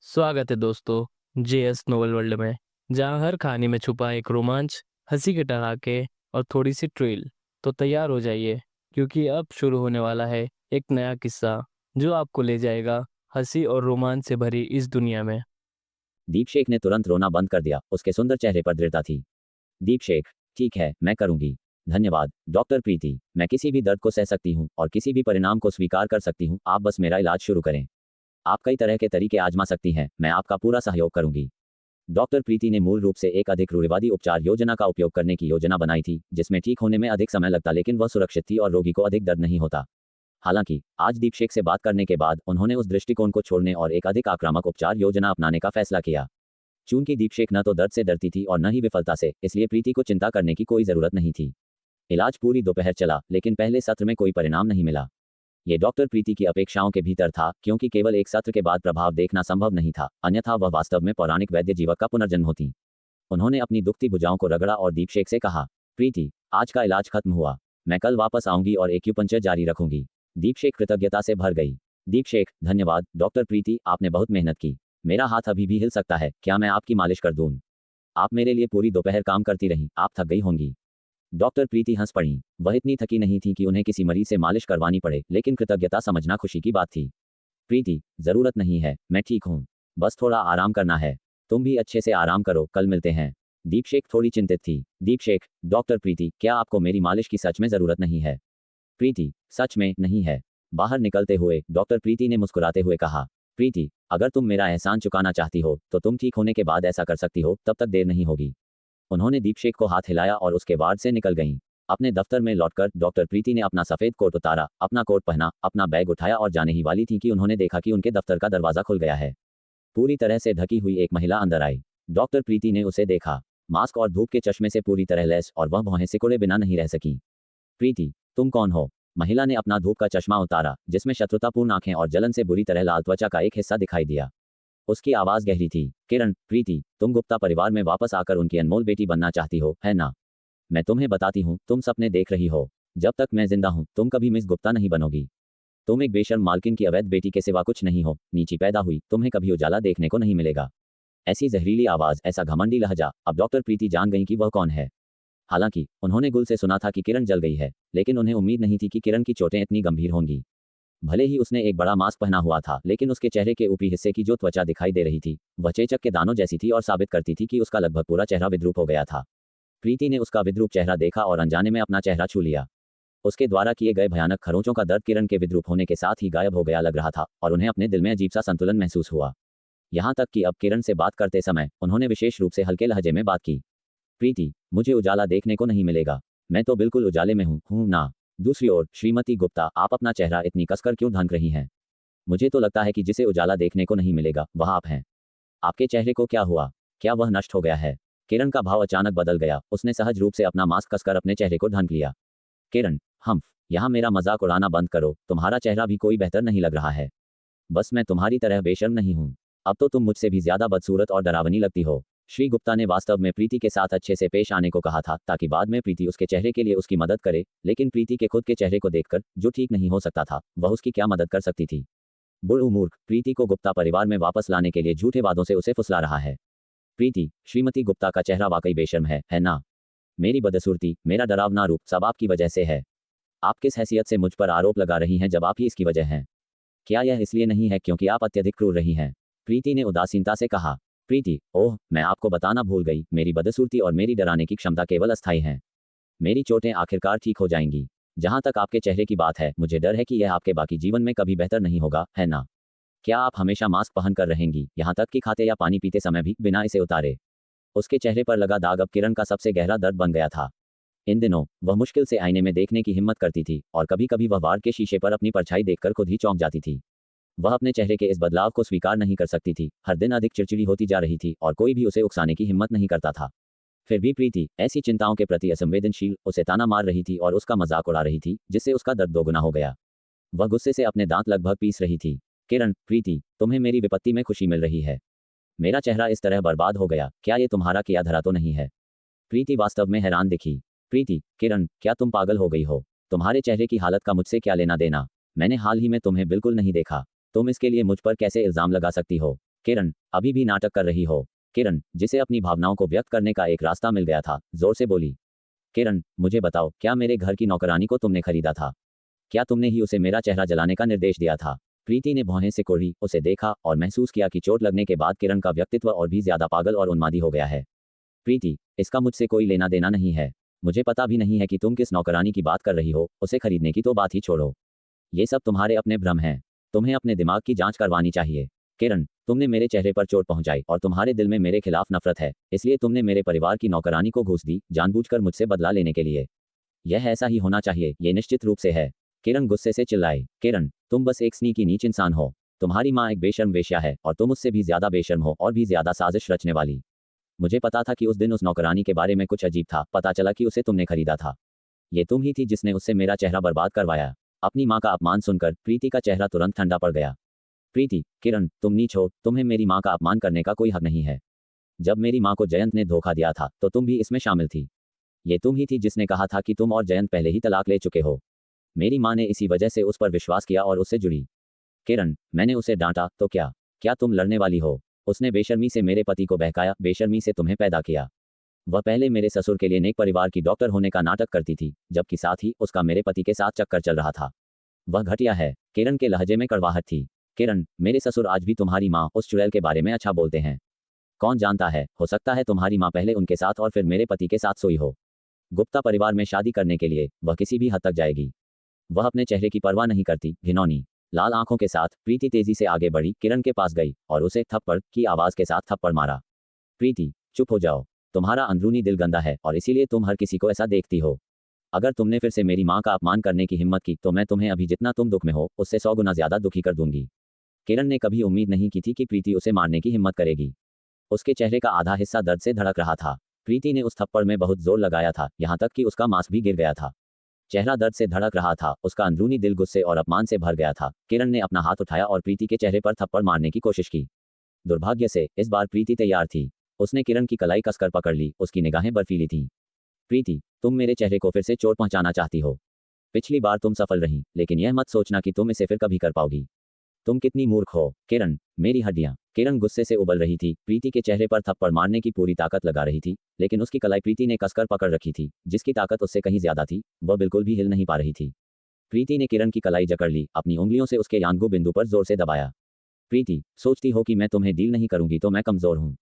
स्वागत है दोस्तों जेएस नोवेल वर्ल्ड में, जहां हर कहानी में छुपा एक रोमांच, हंसी के ठहाके और थोड़ी सी ट्रिल। तो तैयार हो जाइए, क्योंकि अब शुरू होने वाला है एक नया किस्सा जो आपको ले जाएगा हंसी और रोमांच से भरी इस दुनिया में। दीपशेख ने तुरंत रोना बंद कर दिया। उसके सुंदर चेहरे पर दृढ़ता थी। दीपशेख, ठीक है, मैं करूंगी। धन्यवाद डॉक्टर प्रीति, मैं किसी भी दर्द को सह सकती हूँ और किसी भी परिणाम को स्वीकार कर सकती हूँ। आप बस मेरा इलाज शुरू करें। आप कई तरह के तरीके आजमा सकती हैं, मैं आपका पूरा सहयोग करूंगी। डॉक्टर प्रीति ने मूल रूप से एक अधिक रूढ़िवादी उपचार योजना का उपयोग करने की योजना बनाई थी, जिसमें ठीक होने में अधिक समय लगता लेकिन वह सुरक्षित थी और रोगी को अधिक दर्द नहीं होता। हालांकि आज दीपशेख से बात करने के बाद उन्होंने उस दृष्टिकोण को छोड़ने और एक अधिक आक्रामक उपचार योजना अपनाने का फैसला किया। चूंकि दीपशेख न तो दर्द से डरती थी और न ही विफलता से, इसलिए प्रीति को चिंता करने की कोई जरूरत नहीं थी। इलाज पूरी दोपहर चला, लेकिन पहले सत्र में कोई परिणाम नहीं मिला। ये डॉक्टर प्रीति की अपेक्षाओं के भीतर था, क्योंकि केवल एक सत्र के बाद प्रभाव देखना संभव नहीं था, अन्यथा वह वास्तव में पौराणिक वैद्य जीवक का पुनर्जन्म होती। उन्होंने अपनी दुखती भुजाओं को रगड़ा और दीपशेख से कहा, प्रीति, आज का इलाज खत्म हुआ। मैं कल वापस आऊंगी और एक्यूपंक्चर जारी रखूंगी। दीपशेख कृतज्ञता से भर गई। दीपशेख, धन्यवाद डॉक्टर प्रीति, आपने बहुत मेहनत की। मेरा हाथ अभी भी हिल सकता है, क्या मैं आपकी मालिश कर दूं? आप मेरे लिए पूरी दोपहर काम करती रहीं, आप थक गई होंगी। डॉक्टर प्रीति हंस पड़ी। वह इतनी थकी नहीं थी कि उन्हें किसी मरीज से मालिश करवानी पड़े, लेकिन कृतज्ञता समझना खुशी की बात थी। प्रीति, जरूरत नहीं है, मैं ठीक हूँ। बस थोड़ा आराम करना है। तुम भी अच्छे से आराम करो, कल मिलते हैं। दीपशेख थोड़ी चिंतित थी। दीपशेख, डॉक्टर प्रीति, क्या आपको मेरी मालिश की सच में जरूरत नहीं है? प्रीति, सच में नहीं है। बाहर निकलते हुए डॉक्टर प्रीति ने मुस्कुराते हुए कहा, प्रीति, अगर तुम मेरा एहसान चुकाना चाहती हो तो तुम ठीक होने के बाद ऐसा कर सकती हो, तब तक देर नहीं होगी। उन्होंने दीपशेख को हाथ हिलाया और उसके वार्ड से निकल गईं। अपने दफ्तर में लौटकर डॉक्टर प्रीति ने अपना सफेद कोट उतारा, अपना कोट पहना, अपना बैग उठाया और जाने ही वाली थी कि उन्होंने देखा कि उनके दफ्तर का दरवाजा खुल गया है। पूरी तरह से ढकी हुई एक महिला अंदर आई। डॉक्टर प्रीति ने उसे देखा। मास्क और धूप के चश्मे से पूरी तरह लैस, और वह भौहें सिकुड़े बिना नहीं रह सकी। प्रीति, तुम कौन हो? महिला ने अपना धूप का चश्मा उतारा, जिसमें शत्रुतापूर्ण आंखें और जलन से बुरी तरह लाल त्वचा का एक हिस्सा दिखाई दिया। उसकी आवाज गहरी थी। किरण, प्रीति, तुम गुप्ता परिवार में वापस आकर उनकी अनमोल बेटी बनना चाहती हो, है ना? मैं तुम्हें बताती हूँ, तुम सपने देख रही हो। जब तक मैं जिंदा हूँ तुम कभी मिस गुप्ता नहीं बनोगी। तुम एक बेशर्म मालकिन की अवैध बेटी के सिवा कुछ नहीं हो, नीची पैदा हुई, तुम्हें कभी उजाला देखने को नहीं मिलेगा। ऐसी जहरीली आवाज, ऐसा घमंडी लहजा। अब डॉक्टर प्रीति जान गई कि वह कौन है। हालांकि उन्होंने गुल से सुना था कि किरण जल गई है, लेकिन उन्हें उम्मीद नहीं थी कि किरण की चोटें इतनी गंभीर होंगी। भले ही उसने एक बड़ा मास्क पहना हुआ था, लेकिन उसके चेहरे के ऊपरी हिस्से की जो त्वचा दिखाई दे रही थी, वह चेचक के दानों जैसी थी और साबित करती थी कि उसका लगभग पूरा चेहरा विद्रूप हो गया था। प्रीति ने उसका विद्रूप चेहरा देखा और अनजाने में अपना चेहरा छू लिया। उसके द्वारा किए गए भयानक खरोंचों का दर्द किरण के विद्रूप होने के साथ ही गायब हो गया लग रहा था, और उन्हें अपने दिल में अजीब सा संतुलन महसूस हुआ। यहाँ तक कि अब किरण से बात करते समय उन्होंने विशेष रूप से हल्के लहजे में बात की। प्रीति, मुझे उजाला देखने को नहीं मिलेगा। मैं तो बिल्कुल उजाले में हूँ ना। दूसरी ओर, श्रीमती गुप्ता, आप अपना चेहरा इतनी कसकर क्यों ढंक रही हैं? मुझे तो लगता है कि जिसे उजाला देखने को नहीं मिलेगा वह आप हैं। आपके चेहरे को क्या हुआ? क्या वह नष्ट हो गया है? किरण का भाव अचानक बदल गया। उसने सहज रूप से अपना मास्क कसकर अपने चेहरे को ढंक लिया। किरण, हम्फ, यहाँ मेरा मजाक उड़ाना बंद करो। तुम्हारा चेहरा भी कोई बेहतर नहीं लग रहा है। बस मैं तुम्हारी तरह बेशर्म नहीं हूँ। अब तो तुम मुझसे भी ज्यादा बदसूरत और डरावनी लगती हो। श्री गुप्ता ने वास्तव में प्रीति के साथ अच्छे से पेश आने को कहा था, ताकि बाद में प्रीति उसके चेहरे के लिए उसकी मदद करे, लेकिन प्रीति के खुद के चेहरे को देखकर, जो ठीक नहीं हो सकता था, वह उसकी क्या मदद कर सकती थी? बुढ़ू मूर्ख, प्रीति को गुप्ता परिवार में वापस लाने के लिए झूठे वादों से उसे फुसला रहा है। प्रीति, श्रीमती गुप्ता का चेहरा वाकई बेशर्म है ना? मेरी बदसूरती, मेरा डरावना रूप, सब आपकी वजह से है। आप किस हैसियत से मुझ पर आरोप लगा रही हैं जब आप ही इसकी वजह हैं? क्या यह इसलिए नहीं है क्योंकि आप अत्यधिक क्रूर रही हैं? प्रीति ने उदासीनता से कहा। प्रीति, ओह, मैं आपको बताना भूल गई, मेरी बदसूरती और मेरी डराने की क्षमता केवल अस्थायी हैं। मेरी चोटें आखिरकार ठीक हो जाएंगी। जहां तक आपके चेहरे की बात है, मुझे डर है कि यह आपके बाकी जीवन में कभी बेहतर नहीं होगा, है ना? क्या आप हमेशा मास्क पहन कर रहेंगी, यहाँ तक कि खाते या पानी पीते समय भी, बिना इसे उतारे? उसके चेहरे पर लगा दाग अब किरण का सबसे गहरा दर्द बन गया था। इन दिनों वह मुश्किल से आईने में देखने की हिम्मत करती थी, और कभी कभी वह वार्ड के शीशे पर अपनी परछाई देखकर खुद ही चौंक जाती थी। वह अपने चेहरे के इस बदलाव को स्वीकार नहीं कर सकती थी। हर दिन अधिक चिड़चिड़ी होती जा रही थी, और कोई भी उसे उकसाने की हिम्मत नहीं करता था। फिर भी प्रीति, ऐसी चिंताओं के प्रति असंवेदनशील, उसे ताना मार रही थी और उसका मजाक उड़ा रही थी, जिससे उसका दर्द दोगुना हो गया। वह गुस्से से अपने दांत लगभग पीस रही थी। किरण, प्रीति, तुम्हें मेरी विपत्ति में खुशी मिल रही है। मेरा चेहरा इस तरह बर्बाद हो गया, क्या ये तुम्हारा किया धरा तो नहीं है? प्रीति वास्तव में हैरान दिखी। प्रीति, किरण, क्या तुम पागल हो गई हो? तुम्हारे चेहरे की हालत का मुझसे क्या लेना देना? मैंने हाल ही में तुम्हें बिल्कुल नहीं देखा। तुम इसके लिए मुझ पर कैसे इल्जाम लगा सकती हो? किरण, अभी भी नाटक कर रही हो? किरण, जिसे अपनी भावनाओं को व्यक्त करने का एक रास्ता मिल गया था, जोर से बोली। किरण, मुझे बताओ, क्या मेरे घर की नौकरानी को तुमने खरीदा था? क्या तुमने ही उसे मेरा चेहरा जलाने का निर्देश दिया था? प्रीति ने भौहें से कुर्री उसे देखा और महसूस किया कि चोट लगने के बाद किरण का व्यक्तित्व और भी ज्यादा पागल और उन्मादी हो गया है। प्रीति, इसका मुझसे कोई लेना देना नहीं है। मुझे पता भी नहीं है कि तुम किस नौकरानी की बात कर रही हो, उसे खरीदने की तो बात ही छोड़ो। ये सब तुम्हारे अपने भ्रम हैं। तुम्हें अपने दिमाग की जांच करवानी चाहिए। किरण, तुमने मेरे चेहरे पर चोट पहुंचाई और तुम्हारे दिल में मेरे खिलाफ नफरत है, इसलिए तुमने मेरे परिवार की नौकरानी को घूस दी, जानबूझकर मुझसे बदला लेने के लिए। यह ऐसा ही होना चाहिए, ये निश्चित रूप से है। किरण गुस्से से चिल्लाई। किरण, तुम बस एक स्नीकी नीच इंसान हो। तुम्हारी माँ एक बेशर्म वेश्या है और तुम उससे भी ज्यादा बेशर्म हो और भी ज्यादा साजिश रचने वाली। मुझे पता था कि उस दिन उस नौकरानी के बारे में कुछ अजीब था, पता चला कि उसे तुमने खरीदा था। ये तुम ही थी जिसने उससे मेरा चेहरा बर्बाद करवाया। अपनी माँ का अपमान सुनकर प्रीति का चेहरा तुरंत ठंडा पड़ गया। प्रीति, किरण, तुम नीच हो, तुम्हें मेरी माँ का अपमान करने का कोई हक नहीं है। जब मेरी माँ को जयंत ने धोखा दिया था तो तुम भी इसमें शामिल थी। ये तुम ही थी जिसने कहा था कि तुम और जयंत पहले ही तलाक ले चुके हो। मेरी माँ ने इसी वजह से उस पर विश्वास किया और उससे जुड़ी। किरण, मैंने उसे डांटा तो क्या? क्या तुम लड़ने वाली हो? उसने बेशर्मी से मेरे पति को बहकाया, बेशर्मी से तुम्हें पैदा किया। वह पहले मेरे ससुर के लिए नेक परिवार की डॉक्टर होने का नाटक करती थी, जबकि साथ ही उसका मेरे पति के साथ चक्कर चल रहा था। वह घटिया है। किरण के लहजे में कड़वाहट थी। किरण, मेरे ससुर आज भी तुम्हारी माँ उस चुड़ैल के बारे में अच्छा बोलते हैं। कौन जानता है, हो सकता है तुम्हारी माँ पहले उनके साथ और फिर मेरे पति के साथ सोई हो। गुप्ता परिवार में शादी करने के लिए वह किसी भी हद तक जाएगी। वह अपने चेहरे की परवाह नहीं करती। घिनौनी लाल आंखों के साथ प्रीति तेजी से आगे बढ़ी, किरण के पास गई और उसे थप्पड़ की आवाज के साथ थप्पड़ मारा। प्रीति, चुप हो जाओ। तुम्हारा अंदरूनी दिल गंदा है और इसीलिए तुम हर किसी को ऐसा देखती हो। अगर तुमने फिर से मेरी माँ का अपमान करने की हिम्मत की तो मैं तुम्हें अभी जितना तुम दुख में हो उससे 100 गुना ज्यादा दुखी कर दूंगी। किरण ने कभी उम्मीद नहीं की थी कि प्रीति उसे मारने की हिम्मत करेगी। उसके चेहरे का आधा हिस्सा दर्द से धड़क रहा था। प्रीति ने उस थप्पड़ में बहुत जोर लगाया था, यहाँ तक कि उसका मांस भी गिर गया था। चेहरा दर्द से धड़क रहा था, उसका अंदरूनी दिल गुस्से और अपमान से भर गया था। किरण ने अपना हाथ उठाया और प्रीति के चेहरे पर थप्पड़ मारने की कोशिश की। दुर्भाग्य से इस बार प्रीति तैयार थी। उसने किरण की कलाई कसकर पकड़ ली, उसकी निगाहें बर्फीली थीं। प्रीति, तुम मेरे चेहरे को फिर से चोट पहुंचाना चाहती हो। पिछली बार तुम सफल रही, लेकिन यह मत सोचना कि तुम इसे फिर कभी कर पाओगी। तुम कितनी मूर्ख हो। किरण, मेरी हड्डियां। किरण गुस्से से उबल रही थी, प्रीति के चेहरे पर थप्पड़ मारने की पूरी ताकत लगा रही थी, लेकिन उसकी कलाई प्रीति ने कसकर पकड़ रखी थी, जिसकी ताकत उससे कहीं ज्यादा थी। वह बिल्कुल भी हिल नहीं पा रही थी। प्रीति ने किरण की कलाई जकड़ ली, अपनी उंगलियों से उसके यांगू बिंदु पर जोर से दबाया। प्रीति, सोचती हो कि मैं तुम्हें डील नहीं करूंगी तो मैं कमजोर हूं।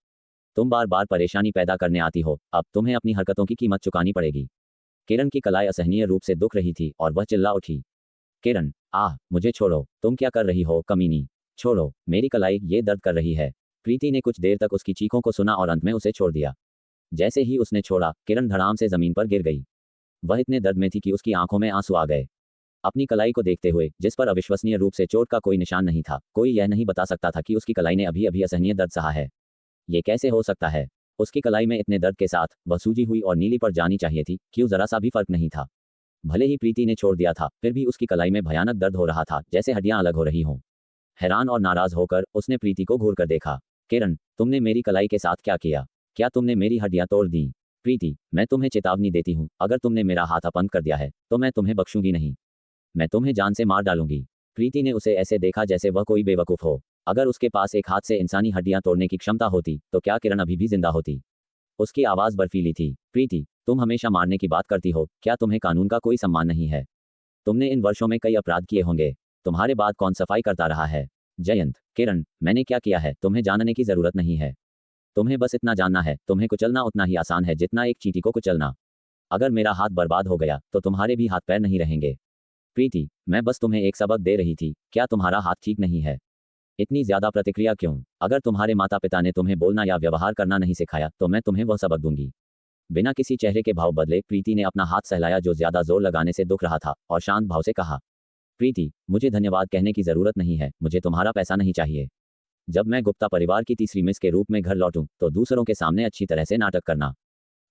तुम बार बार परेशानी पैदा करने आती हो, अब तुम्हें अपनी हरकतों की कीमत चुकानी पड़ेगी। किरण की कलाई असहनीय रूप से दुख रही थी और वह चिल्ला उठी। किरण, मुझे छोड़ो। तुम क्या कर रही हो कमीनी? छोड़ो मेरी कलाई, ये दर्द कर रही है। प्रीति ने कुछ देर तक उसकी चीखों को सुना और अंत में उसे छोड़ दिया। जैसे ही उसने छोड़ा, किरण धड़ाम से जमीन पर गिर गई। वह इतने दर्द में थी कि उसकी आंखों में आंसू आ गए। अपनी कलाई को देखते हुए, जिस पर अविश्वसनीय रूप से चोट का कोई निशान नहीं था, कोई यह नहीं बता सकता था कि उसकी कलाई ने अभी अभी असहनीय दर्द सहा है। ये कैसे हो सकता है? उसकी कलाई में इतने दर्द के साथ वह सूजी हुई और नीली पड़ जानी चाहिए थी, क्यों जरा सा भी फर्क नहीं था। भले ही प्रीति ने छोड़ दिया था, फिर भी उसकी कलाई में भयानक दर्द हो रहा था, जैसे हड्डियां अलग हो रही हों। हैरान और नाराज होकर उसने प्रीति को घूर कर देखा। किरण, तुमने मेरी कलाई के साथ क्या किया? क्या तुमने मेरी हड्डियां तोड़ दी? प्रीति, मैं तुम्हें चेतावनी देती हूँ, अगर तुमने मेरा हाथ अपंग कर दिया है तो मैं तुम्हें बख्शूंगी नहीं। मैं तुम्हें जान से मार डालूंगी। प्रीति ने उसे ऐसे देखा जैसे वह कोई बेवकूफ हो। अगर उसके पास एक हाथ से इंसानी हड्डियां तोड़ने की क्षमता होती तो क्या किरण अभी भी जिंदा होती? उसकी आवाज बर्फीली थी। प्रीति, तुम हमेशा मारने की बात करती हो, क्या तुम्हें कानून का कोई सम्मान नहीं है? तुमने इन वर्षों में कई अपराध किए होंगे, तुम्हारे बाद कौन सफाई करता रहा है? जयंत। किरण, मैंने क्या किया है तुम्हें जानने की जरूरत नहीं है। तुम्हें बस इतना जानना है, तुम्हें कुचलना उतना ही आसान है जितना एक चींटी को कुचलना। अगर मेरा हाथ बर्बाद हो गया तो तुम्हारे भी हाथ पैर नहीं रहेंगे। प्रीति, मैं बस तुम्हें एक सबक दे रही थी, क्या तुम्हारा हाथ ठीक नहीं है? इतनी ज्यादा प्रतिक्रिया क्यों? अगर तुम्हारे माता पिता ने तुम्हें बोलना या व्यवहार करना नहीं सिखाया तो मैं तुम्हें वह सबक दूंगी। बिना किसी चेहरे के भाव बदले प्रीति ने अपना हाथ सहलाया जो ज्यादा जोर लगाने से दुख रहा था, और शांत भाव से कहा। प्रीति, मुझे धन्यवाद कहने की जरूरत नहीं है, मुझे तुम्हारा पैसा नहीं चाहिए। जब मैं गुप्ता परिवार की तीसरी मिस के रूप में घर लौटूं तो दूसरों के सामने अच्छी तरह से नाटक करना।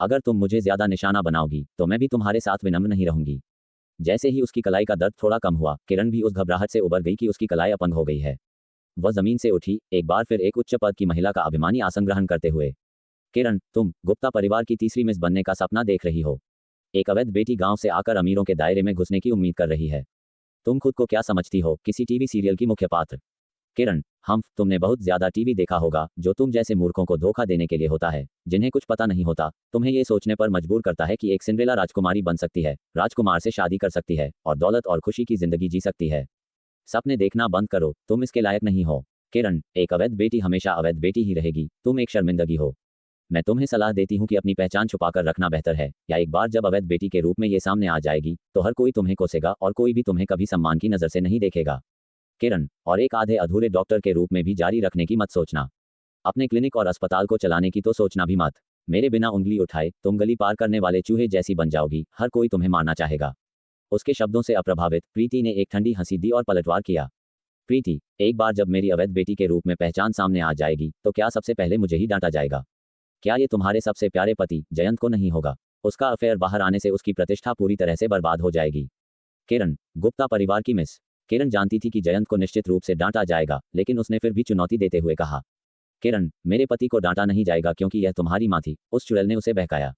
अगर तुम मुझे ज्यादा निशाना बनाओगी तो मैं भी तुम्हारे साथ विनम्र नहीं रहूंगी। जैसे ही उसकी कलाई का दर्द थोड़ा कम हुआ, किरण भी उस घबराहट से उबर गई कि उसकी कलाई अपंग हो गई है। वह जमीन से उठी, एक बार फिर एक उच्च पद की महिला का अभिमानी आसन ग्रहण करते हुए। किरण, तुम गुप्ता परिवार की तीसरी मिस बनने का सपना देख रही हो। एक अवैध बेटी गांव से आकर अमीरों के दायरे में घुसने की उम्मीद कर रही है। तुम खुद को क्या समझती हो, किसी टीवी सीरियल की मुख्य पात्र? किरण, तुमने बहुत ज्यादा टीवी देखा होगा जो तुम जैसे मूर्खों को धोखा देने के लिए होता है, जिन्हें कुछ पता नहीं होता, तुम्हें ये सोचने पर मजबूर करता है कि एक सिंड्रेला राजकुमारी बन सकती है, राजकुमार से शादी कर सकती है और दौलत और खुशी की जिंदगी जी सकती है। सपने देखना बंद करो, तुम इसके लायक नहीं हो। किरण, एक अवैध बेटी हमेशा अवैध बेटी ही रहेगी, तुम एक शर्मिंदगी हो। मैं तुम्हें सलाह देती हूँ कि अपनी पहचान छुपाकर रखना बेहतर है, या एक बार जब अवैध बेटी के रूप में ये सामने आ जाएगी तो हर कोई तुम्हें कोसेगा और कोई भी तुम्हें कभी सम्मान की नजर से नहीं देखेगा। किरण, और एक आधे अधूरे डॉक्टर के रूप में भी जारी रखने की मत सोचना। अपने क्लिनिक और अस्पताल को चलाने की तो सोचना भी मत। मेरे बिना उंगली उठाए तुम गली पार करने वाले चूहे जैसी बन जाओगी, हर कोई तुम्हें मारना चाहेगा। उसके शब्दों से अप्रभावित प्रीति ने एक ठंडी हंसी दी और पलटवार किया। प्रीति, एक बार जब मेरी अवैध बेटी के रूप में पहचान सामने आ जाएगी तो क्या सबसे पहले मुझे ही डांटा जाएगा? क्या ये तुम्हारे सबसे प्यारे पति जयंत को नहीं होगा? उसका अफेयर बाहर आने से उसकी प्रतिष्ठा पूरी तरह से बर्बाद हो जाएगी। किरण, गुप्ता परिवार की मिस। किरण जानती थी कि जयंत को निश्चित रूप से डांटा जाएगा, लेकिन उसने फिर भी चुनौती देते हुए कहा, किरण, मेरे पति को डांटा नहीं जाएगा क्योंकि यह तुम्हारी माँ थी, उस चुड़ैल ने उसे बहकाया।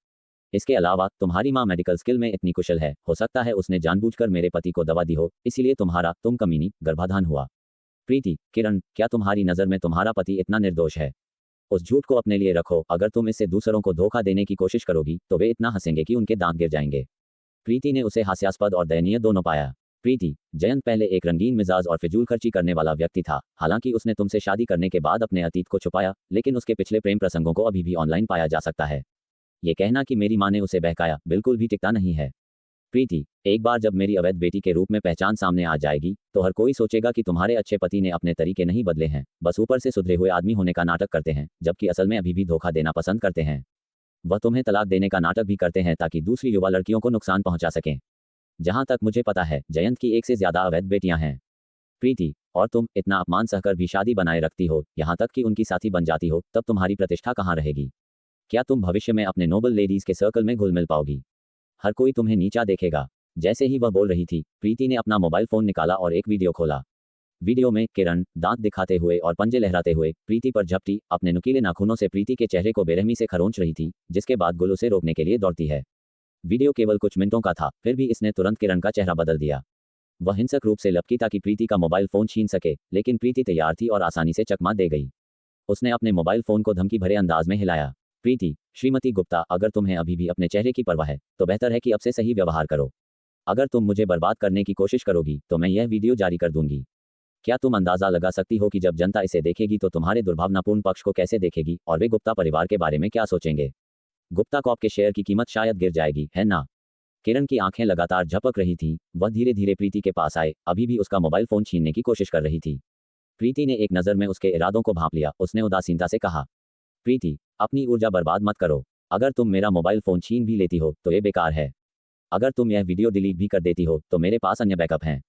इसके अलावा तुम्हारी माँ मेडिकल स्किल में इतनी कुशल है, हो सकता है उसने जानबूझकर मेरे पति को दवा दी हो, इसीलिए तुम कमीनी गर्भाधान हुआ। प्रीति, किरण, क्या तुम्हारी नज़र में तुम्हारा पति इतना निर्दोष है? उस झूठ को अपने लिए रखो, अगर तुम इससे दूसरों को धोखा देने की कोशिश करोगी तो वे इतना हंसेंगे कि उनके दांत गिर जाएंगे। प्रीति ने उसे हास्यास्पद और दयनीय दोनों पाया। प्रीति, जयंत पहले एक रंगीन मिजाज और फिजूल खर्ची करने वाला व्यक्ति था, हालांकि उसने तुमसे शादी करने के बाद अपने अतीत को छुपाया, लेकिन उसके पिछले प्रेम प्रसंगों को अभी भी ऑनलाइन पाया जा सकता है। ये कहना कि मेरी माँ ने उसे बहकाया बिल्कुल भी टिकता नहीं है। प्रीति, एक बार जब मेरी अवैध बेटी के रूप में पहचान सामने आ जाएगी तो हर कोई सोचेगा कि तुम्हारे अच्छे पति ने अपने तरीके नहीं बदले हैं, बस ऊपर से सुधरे हुए आदमी होने का नाटक करते हैं, जबकि असल में अभी भी धोखा देना पसंद करते हैं। वह तुम्हें तलाक देने का नाटक भी करते हैं ताकि दूसरी युवा लड़कियों को नुकसान पहुंचा सकें। जहां तक मुझे पता है, जयंत की एक से ज्यादा अवैध बेटियां हैं। प्रीति, और तुम इतना अपमान सहकर भी शादी बनाए रखती हो, यहां तक कि उनकी साथी बन जाती हो, तब तुम्हारी प्रतिष्ठा कहां रहेगी? क्या तुम भविष्य में अपने नोबल लेडीज के सर्कल में घुल मिल पाओगी? हर कोई तुम्हें नीचा देखेगा। जैसे ही वह बोल रही थी, प्रीति ने अपना मोबाइल फोन निकाला और एक वीडियो खोला। वीडियो में किरण दांत दिखाते हुए और पंजे लहराते हुए प्रीति पर झपटी, अपने नुकीले नाखूनों से प्रीति के चेहरे को बेरहमी से खरोंच रही थी, जिसके बाद गुल उसे रोकने के लिए दौड़ती है। वीडियो केवल कुछ मिनटों का था, फिर भी इसने तुरंत किरण का चेहरा बदल दिया। वह हिंसक रूप से लपकी ताकि प्रीति का मोबाइल फोन छीन सके, लेकिन प्रीति तैयार थी और आसानी से चकमा दे गई। उसने अपने मोबाइल फोन को धमकी भरे अंदाज में हिलाया। प्रीति, श्रीमती गुप्ता, अगर तुम्हें अभी भी अपने चेहरे की परवाह है तो बेहतर है कि अब से सही व्यवहार करो। अगर तुम मुझे बर्बाद करने की कोशिश करोगी तो मैं यह वीडियो जारी कर दूंगी। क्या तुम अंदाजा लगा सकती हो कि जब जनता इसे देखेगी तो तुम्हारे दुर्भावनापूर्ण पक्ष को कैसे देखेगी और वे गुप्ता परिवार के बारे में क्या सोचेंगे? गुप्ता कॉप के शेयर की कीमत शायद गिर जाएगी, है ना? किरण की आंखें लगातार झपक रही थीं। वह धीरे धीरे प्रीति के पास आए, अभी भी उसका मोबाइल फोन छीनने की कोशिश कर रही थी। प्रीति ने एक नज़र में उसके इरादों को भांप लिया। उसने उदासीनता से कहा, प्रीति, अपनी ऊर्जा बर्बाद मत करो। अगर तुम मेरा मोबाइल फोन छीन भी लेती हो तो ये बेकार है। अगर तुम यह वीडियो डिलीट भी कर देती हो तो मेरे पास अन्य बैकअप हैं।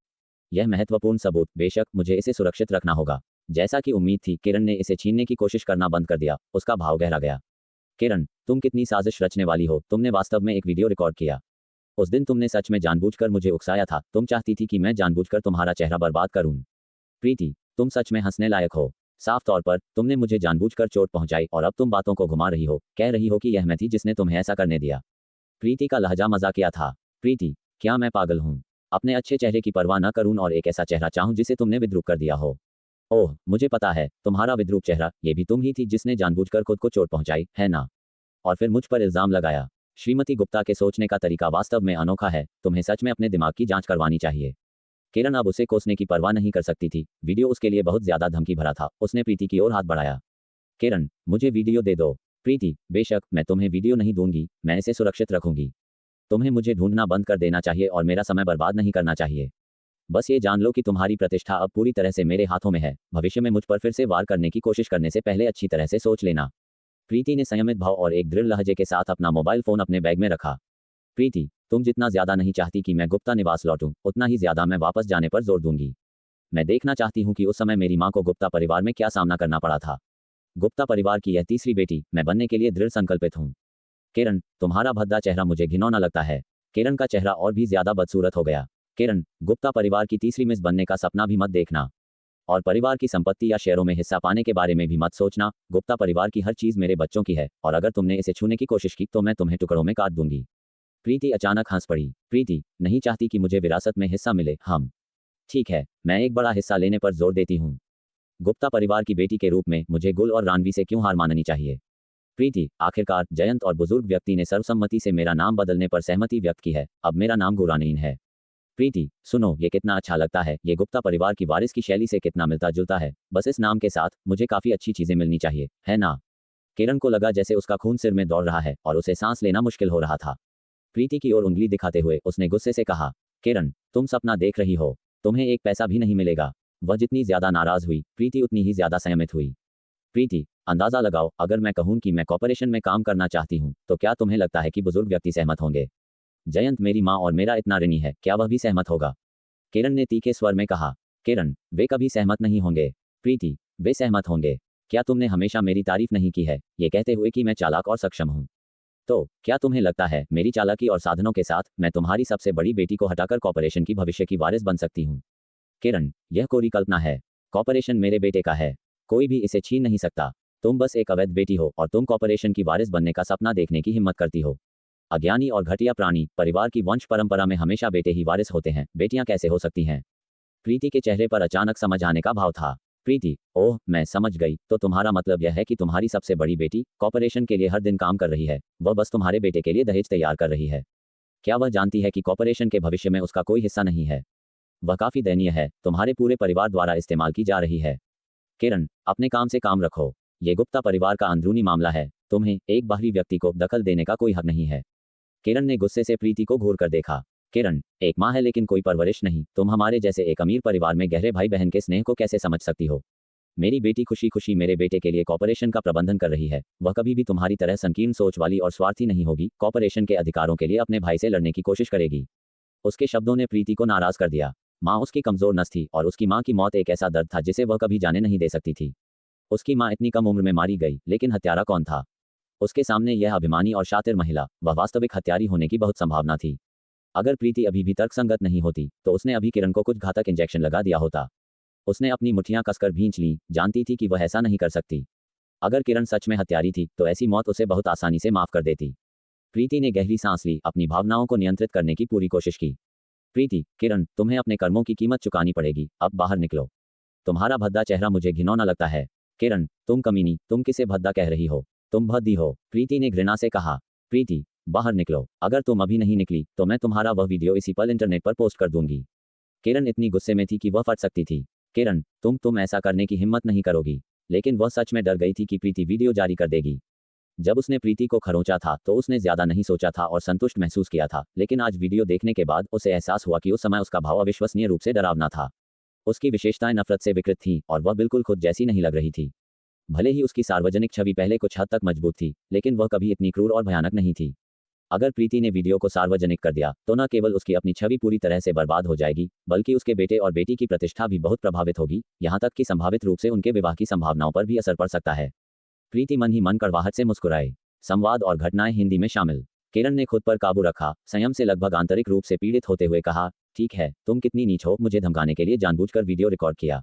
यह महत्वपूर्ण सबूत, बेशक मुझे इसे सुरक्षित रखना होगा। जैसा कि उम्मीद थी, किरण ने इसे छीनने की कोशिश करना बंद कर दिया। उसका भाव गहरा गया। किरण, तुम कितनी साजिश रचने वाली हो। तुमने वास्तव में एक वीडियो रिकॉर्ड किया। उस दिन तुमने सच में जानबूझकर मुझे उकसाया था। तुम चाहती थी कि मैं जानबूझकर तुम्हारा चेहरा बर्बाद करूं। प्रीति, तुम सच में हंसने लायक हो। साफ तौर पर तुमने मुझे जानबूझकर चोट पहुंचाई और अब तुम बातों को घुमा रही हो, कह रही हो कि यह मैं थी जिसने तुम्हें ऐसा करने दिया। प्रीति का लहजा मजाकिया था। प्रीति, क्या मैं पागल हूं? अपने अच्छे चेहरे की परवाह न करूं और एक ऐसा चेहरा चाहूं जिसे तुमने विद्रूप कर दिया हो। ओह, मुझे पता है, तुम्हारा विद्रूप चेहरा, ये भी तुम ही थी जिसने जानबूझकर खुद को चोट पहुंचाई, है ना? और फिर मुझ पर इल्जाम लगाया। श्रीमती गुप्ता के सोचने का तरीका वास्तव में अनोखा है। तुम्हें सच में अपने दिमाग की जांच करवानी चाहिए। किरण अब उसे कोसने की परवाह नहीं कर सकती थी। वीडियो उसके लिए बहुत ज्यादा धमकी भरा था। उसने प्रीति की ओर हाथ बढ़ाया। किरण, मुझे वीडियो दे दो। प्रीति, बेशक मैं तुम्हें वीडियो नहीं दूंगी, मैं इसे सुरक्षित रखूंगी। तुम्हें मुझे ढूंढना बंद कर देना चाहिए और मेरा समय बर्बाद नहीं करना चाहिए। बस ये जान लो कि तुम्हारी प्रतिष्ठा अब पूरी तरह से मेरे हाथों में है। भविष्य में मुझ पर फिर से वार करने की कोशिश करने से पहले अच्छी तरह से सोच लेना। प्रीति ने संयमित भाव और एक दृढ़ लहजे के साथ अपना मोबाइल फोन अपने बैग में रखा। प्रीति, तुम जितना ज्यादा नहीं चाहती कि मैं गुप्ता निवास लौटूं, उतना ही ज्यादा मैं वापस जाने पर जोर दूंगी। मैं देखना चाहती हूं कि उस समय मेरी मां को गुप्ता परिवार में क्या सामना करना पड़ा था। गुप्ता परिवार की यह तीसरी बेटी मैं बनने के लिए दृढ़ संकल्पित हूं। किरण, तुम्हारा भद्दा चेहरा मुझे घिनौना लगता है। किरण का चेहरा और भी ज्यादा बदसूरत हो गया। किरण, गुप्ता परिवार की तीसरी मिस बनने का सपना भी मत देखना। और परिवार की संपत्ति या शेयरों में हिस्सा पाने के बारे में भी मत सोचना। गुप्ता परिवार की हर चीज मेरे बच्चों की है और अगर तुमने इसे छूने की कोशिश की तो मैं तुम्हें टुकड़ों में काट दूंगी। प्रीति अचानक हंस पड़ी। प्रीति, नहीं चाहती कि मुझे विरासत में हिस्सा मिले? हम ठीक है, मैं एक बड़ा हिस्सा लेने पर जोर देती हूँ। गुप्ता परिवार की बेटी के रूप में मुझे गुल और रानवी से क्यों हार माननी चाहिए? प्रीति, आखिरकार जयंत और बुजुर्ग व्यक्ति ने सर्वसम्मति से मेरा नाम बदलने पर सहमति व्यक्त की है। अब मेरा नाम गुरानीन है। प्रीति, सुनो, ये कितना अच्छा लगता है। ये गुप्ता परिवार की वारिस की शैली से कितना मिलता जुलता है। बस इस नाम के साथ मुझे काफी अच्छी चीजें मिलनी चाहिए, है ना? किरण को लगा जैसे उसका खून सिर में दौड़ रहा है और उसे सांस लेना मुश्किल हो रहा था। प्रीति की ओर उंगली दिखाते हुए उसने गुस्से से कहा, किरण, तुम सपना देख रही हो, तुम्हें एक पैसा भी नहीं मिलेगा। वह जितनी ज्यादा नाराज हुई, प्रीति उतनी ही ज्यादा संयमित हुई। प्रीति, अंदाजा लगाओ, अगर मैं कहूं कि मैं कॉर्पोरेशन में काम करना चाहती हूं, तो क्या तुम्हें लगता है कि बुजुर्ग व्यक्ति सहमत होंगे? जयंत मेरी माँ और मेरा इतना ऋणी है, क्या वह भी सहमत होगा? किरण ने तीखे स्वर में कहा। किरण, वे कभी सहमत नहीं होंगे। प्रीति, वे सहमत होंगे। क्या तुमने हमेशा मेरी तारीफ नहीं की है, ये कहते हुए कि मैं चालाक और सक्षम हूँ? तो क्या तुम्हें लगता है मेरी चालाकी और साधनों के साथ मैं तुम्हारी सबसे बड़ी बेटी को हटाकर कॉर्पोरेशन की भविष्य की वारिस बन सकती हूँ? किरण, यह कोरी कल्पना है। कॉर्पोरेशन मेरे बेटे का है, कोई भी इसे छीन नहीं सकता। तुम बस एक अवैध बेटी हो और तुम कॉर्पोरेशन की वारिस बनने का सपना देखने की हिम्मत करती हो। अज्ञानी और घटिया प्राणी, परिवार की वंश परंपरा में हमेशा बेटे ही वारिस होते हैं, बेटियां कैसे हो सकती हैं? प्रीति के चेहरे पर अचानक समझ आने का भाव था। प्रीति, ओह, मैं समझ गई। तो तुम्हारा मतलब यह है कि तुम्हारी सबसे बड़ी बेटी कॉर्पोरेशन के लिए हर दिन काम कर रही है, वह बस तुम्हारे बेटे के लिए दहेज तैयार कर रही है। क्या वह जानती है कि कॉर्पोरेशन के भविष्य में उसका कोई हिस्सा नहीं है? वह काफी दयनीय है, तुम्हारे पूरे परिवार द्वारा इस्तेमाल की जा रही है। किरण, अपने काम से काम रखो। ये गुप्ता परिवार का अंदरूनी मामला है, तुम्हें एक बाहरी व्यक्ति को दखल देने का कोई हक नहीं है। किरण ने गुस्से से प्रीति को घूर कर देखा। किरण, एक माँ है लेकिन कोई परवरिश नहीं। तुम हमारे जैसे एक अमीर परिवार में गहरे भाई बहन के स्नेह को कैसे समझ सकती हो? मेरी बेटी खुशी खुशी मेरे बेटे के लिए कॉर्पोरेशन का प्रबंधन कर रही है। वह कभी भी तुम्हारी तरह संकीर्ण सोच वाली और स्वार्थी नहीं होगी। कॉर्पोरेशन के अधिकारों के लिए अपने भाई से लड़ने की कोशिश करेगी। उसके शब्दों ने प्रीति को नाराज कर दिया। माँ उसकी कमजोर नस थी और उसकी माँ की मौत एक ऐसा दर्द था जिसे वह कभी जाने नहीं दे सकती थी। उसकी माँ इतनी कम उम्र में मारी गई, लेकिन हत्यारा कौन था? उसके सामने यह अभिमानी और शातिर महिला, वह वास्तविक हत्यारी होने की बहुत संभावना थी। अगर प्रीति अभी भी तर्कसंगत नहीं होती, तो उसने अभी किरण को कुछ घातक इंजेक्शन लगा दिया होता। उसने अपनी मुट्ठियां कसकर भींच लीं, जानती थी कि वह ऐसा नहीं कर सकती। अगर किरण सच में हत्यारी थी, तो ऐसी मौत उसे बहुत आसानी से माफ कर देती। प्रीति ने गहरी सांस ली, अपनी भावनाओं को नियंत्रित करने की पूरी कोशिश की। प्रीति, किरण, तुम्हें अपने कर्मों की कीमत चुकानी पड़ेगी, अब बाहर निकलो। तुम्हारा भद्दा चेहरा मुझे घिनौना लगता है। किरण, तुम कमीनी, तुम किसे भद्दा कह रही हो? तुम भद्दी हो, प्रीति ने घृणा से कहा। प्रीति, बाहर निकलो। अगर तुम अभी नहीं निकली, तो मैं तुम्हारा वह वीडियो इसी पल इंटरनेट पर पोस्ट कर दूंगी। किरण इतनी गुस्से में थी कि वह फट सकती थी। किरण, तुम ऐसा करने की हिम्मत नहीं करोगी। लेकिन वह सच में डर गई थी कि प्रीति वीडियो जारी कर देगी। जब उसने प्रीति को खरोंचा था, तो उसने ज्यादा नहीं सोचा था और संतुष्ट महसूस किया था, लेकिन आज वीडियो देखने के बाद उसे एहसास हुआ कि उस समय उसका भाव अविश्वसनीय रूप से डरावना था। उसकी विशेषताएं नफरत से विकृत थीं और वह बिल्कुल खुद जैसी नहीं लग रही थी। भले ही उसकी सार्वजनिक छवि पहले कुछ हद तक मजबूत थी, लेकिन वह कभी इतनी क्रूर और भयानक नहीं थी। अगर प्रीति ने वीडियो को सार्वजनिक कर दिया, तो न केवल उसकी अपनी छवि पूरी तरह से बर्बाद हो जाएगी, बल्कि उसके बेटे और बेटी की प्रतिष्ठा भी बहुत प्रभावित होगी, यहाँ तक कि संभावित रूप से उनके विवाह की संभावनाओं पर भी असर पड़ सकता है। प्रीति मन ही मन कड़वाहट से मुस्कुराए। संवाद और घटनाएं हिंदी में शामिल। किरण ने खुद पर काबू रखा, संयम से लगभग आंतरिक रूप से पीड़ित होते हुए कहा, ठीक है, तुम कितनी नीच हो, मुझे धमकाने के लिए जानबूझकर वीडियो रिकॉर्ड किया।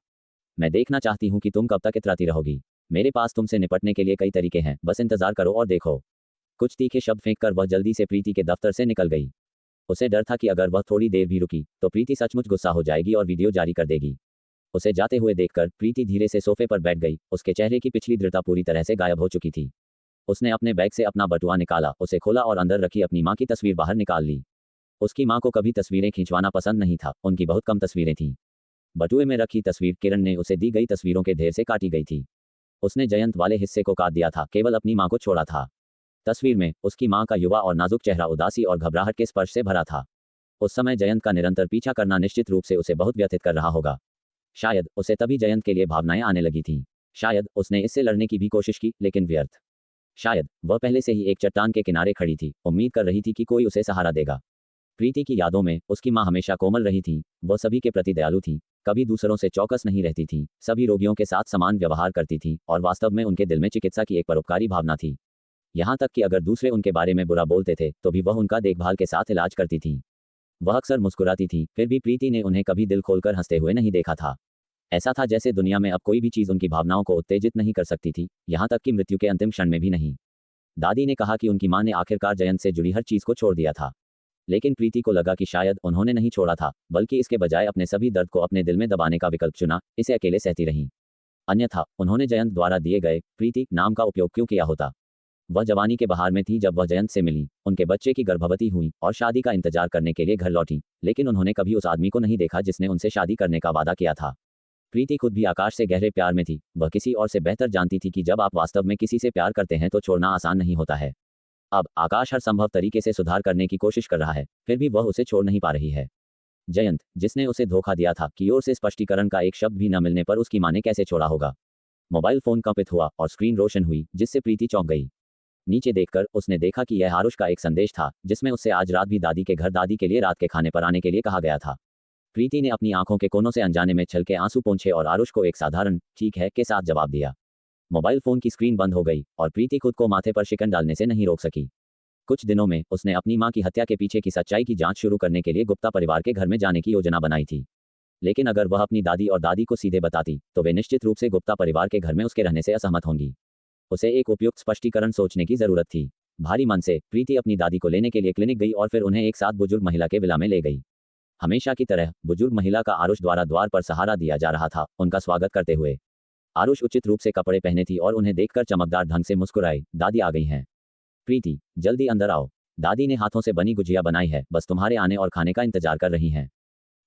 मैं देखना चाहती हूँ कि तुम कब तक इतराती रहोगी। मेरे पास तुमसे निपटने के लिए कई तरीके हैं, बस इंतजार करो और देखो। कुछ तीखे शब्द फेंककर वह जल्दी से प्रीति के दफ्तर से निकल गई। उसे डर था कि अगर वह थोड़ी देर भी रुकी, तो प्रीति सचमुच गुस्सा हो जाएगी और वीडियो जारी कर देगी। उसे जाते हुए देखकर प्रीति धीरे से सोफे पर बैठ गई। उसके चेहरे की पिछली दृढ़ता पूरी तरह से गायब हो चुकी थी। उसने अपने बैग से अपना बटुआ निकाला, उसे खोला और अंदर रखी अपनी माँ की तस्वीर बाहर निकाल ली। उसकी माँ को कभी तस्वीरें खिंचवाना पसंद नहीं था, उनकी बहुत कम तस्वीरें थीं। बटुए में रखी तस्वीर किरण ने उसे दी गई तस्वीरों के ढेर से काटी गई थी। उसने जयंत वाले हिस्से को काट दिया था, केवल अपनी माँ को छोड़ा था। तस्वीर में उसकी माँ का युवा और नाजुक चेहरा उदासी और घबराहट के स्पर्श से भरा था। उस समय जयंत का निरंतर पीछा करना निश्चित रूप से उसे बहुत व्यथित कर रहा होगा। शायद उसे तभी जयंत के लिए भावनाएं आने लगी थीं। शायद उसने इससे लड़ने की भी कोशिश की, लेकिन व्यर्थ। शायद वह पहले से ही एक चट्टान के किनारे खड़ी थी, उम्मीद कर रही थी कि कोई उसे सहारा देगा। प्रीति की यादों में उसकी माँ हमेशा कोमल रही थी। वह सभी के प्रति दयालु थी, कभी दूसरों से चौकस नहीं रहती थी, सभी रोगियों के साथ समान व्यवहार करती थी और वास्तव में उनके दिल में चिकित्सा की एक परोपकारी भावना थी। यहाँ तक कि अगर दूसरे उनके बारे में बुरा बोलते थे, तो भी वह उनका देखभाल के साथ इलाज करती थी। वह अक्सर मुस्कुराती थी, फिर भी प्रीति ने उन्हें कभी दिल खोलकर हंसते हुए नहीं देखा था। ऐसा था जैसे दुनिया में अब कोई भी चीज़ उनकी भावनाओं को उत्तेजित नहीं कर सकती थी, यहाँ तक कि मृत्यु के अंतिम क्षण में भी नहीं। दादी ने कहा कि उनकी माँ ने आखिरकार जयंत से जुड़ी हर चीज़ को छोड़ दिया था, लेकिन प्रीति को लगा कि शायद उन्होंने नहीं छोड़ा था, बल्कि इसके बजाय अपने सभी दर्द को अपने दिल में दबाने का विकल्प चुना, इसे अकेले सहती रहीं। अन्यथा उन्होंने जयंत द्वारा दिए गए प्रीति नाम का उपयोग क्यों किया होता? वह जवानी के बहार में थी जब वह जयंत से मिली, उनके बच्चे की गर्भवती हुई और शादी का इंतजार करने के लिए घर लौटी, लेकिन उन्होंने कभी उस आदमी को नहीं देखा जिसने उनसे शादी करने का वादा किया था। प्रीति खुद भी आकाश से गहरे प्यार में थी। वह किसी और से बेहतर जानती थी कि जब आप वास्तव में किसी से प्यार करते हैं तो छोड़ना आसान नहीं होता है। अब आकाश हर संभव तरीके से सुधार करने की कोशिश कर रहा है, फिर भी वह उसे छोड़ नहीं पा रही है। जयंत, जिसने उसे धोखा दिया था, की ओर से स्पष्टीकरण का एक शब्द भी न मिलने पर उसकी मां ने कैसे छोड़ा होगा। मोबाइल फोन कंपित हुआ और स्क्रीन रोशन हुई, जिससे प्रीति चौंक गई। नीचे देखकर उसने देखा कि यह आरुष का एक संदेश था, जिसमें उससे आज रात भी दादी के घर दादी के लिए रात के खाने पर आने के लिए कहा गया था। प्रीति ने अपनी आंखों के कोनों से अनजाने में छलके आंसू पोंछे और आरुष को एक साधारण ठीक है के साथ जवाब दिया। मोबाइल फोन की स्क्रीन बंद हो गई और प्रीति खुद को माथे पर शिकन डालने से नहीं रोक सकी। कुछ दिनों में उसने अपनी मां की हत्या के पीछे की सच्चाई की जांच शुरू करने के लिए गुप्ता परिवार के घर में जाने की योजना बनाई थी। लेकिन अगर वह अपनी दादी और दादी को सीधे बताती तो वे निश्चित रूप से गुप्ता परिवार के घर में उसके रहने से असहमत होंगी। उसे एक उपयुक्त स्पष्टीकरण सोचने की जरूरत थी। भारी मन से प्रीति अपनी दादी को लेने के लिए क्लिनिक गई और फिर उन्हें एक साथ बुजुर्ग महिला के विला में ले गई। हमेशा की तरह बुजुर्ग महिला का आरुष द्वारा द्वार पर सहारा दिया जा रहा था, उनका स्वागत करते हुए। आरुष उचित रूप से कपड़े पहने थी और उन्हें देखकर चमकदार ढंग से मुस्कुराई। दादी आ गई हैं। प्रीति, जल्दी अंदर आओ। दादी ने हाथों से बनी गुजिया बनाई है, बस तुम्हारे आने और खाने का इंतजार कर रही हैं।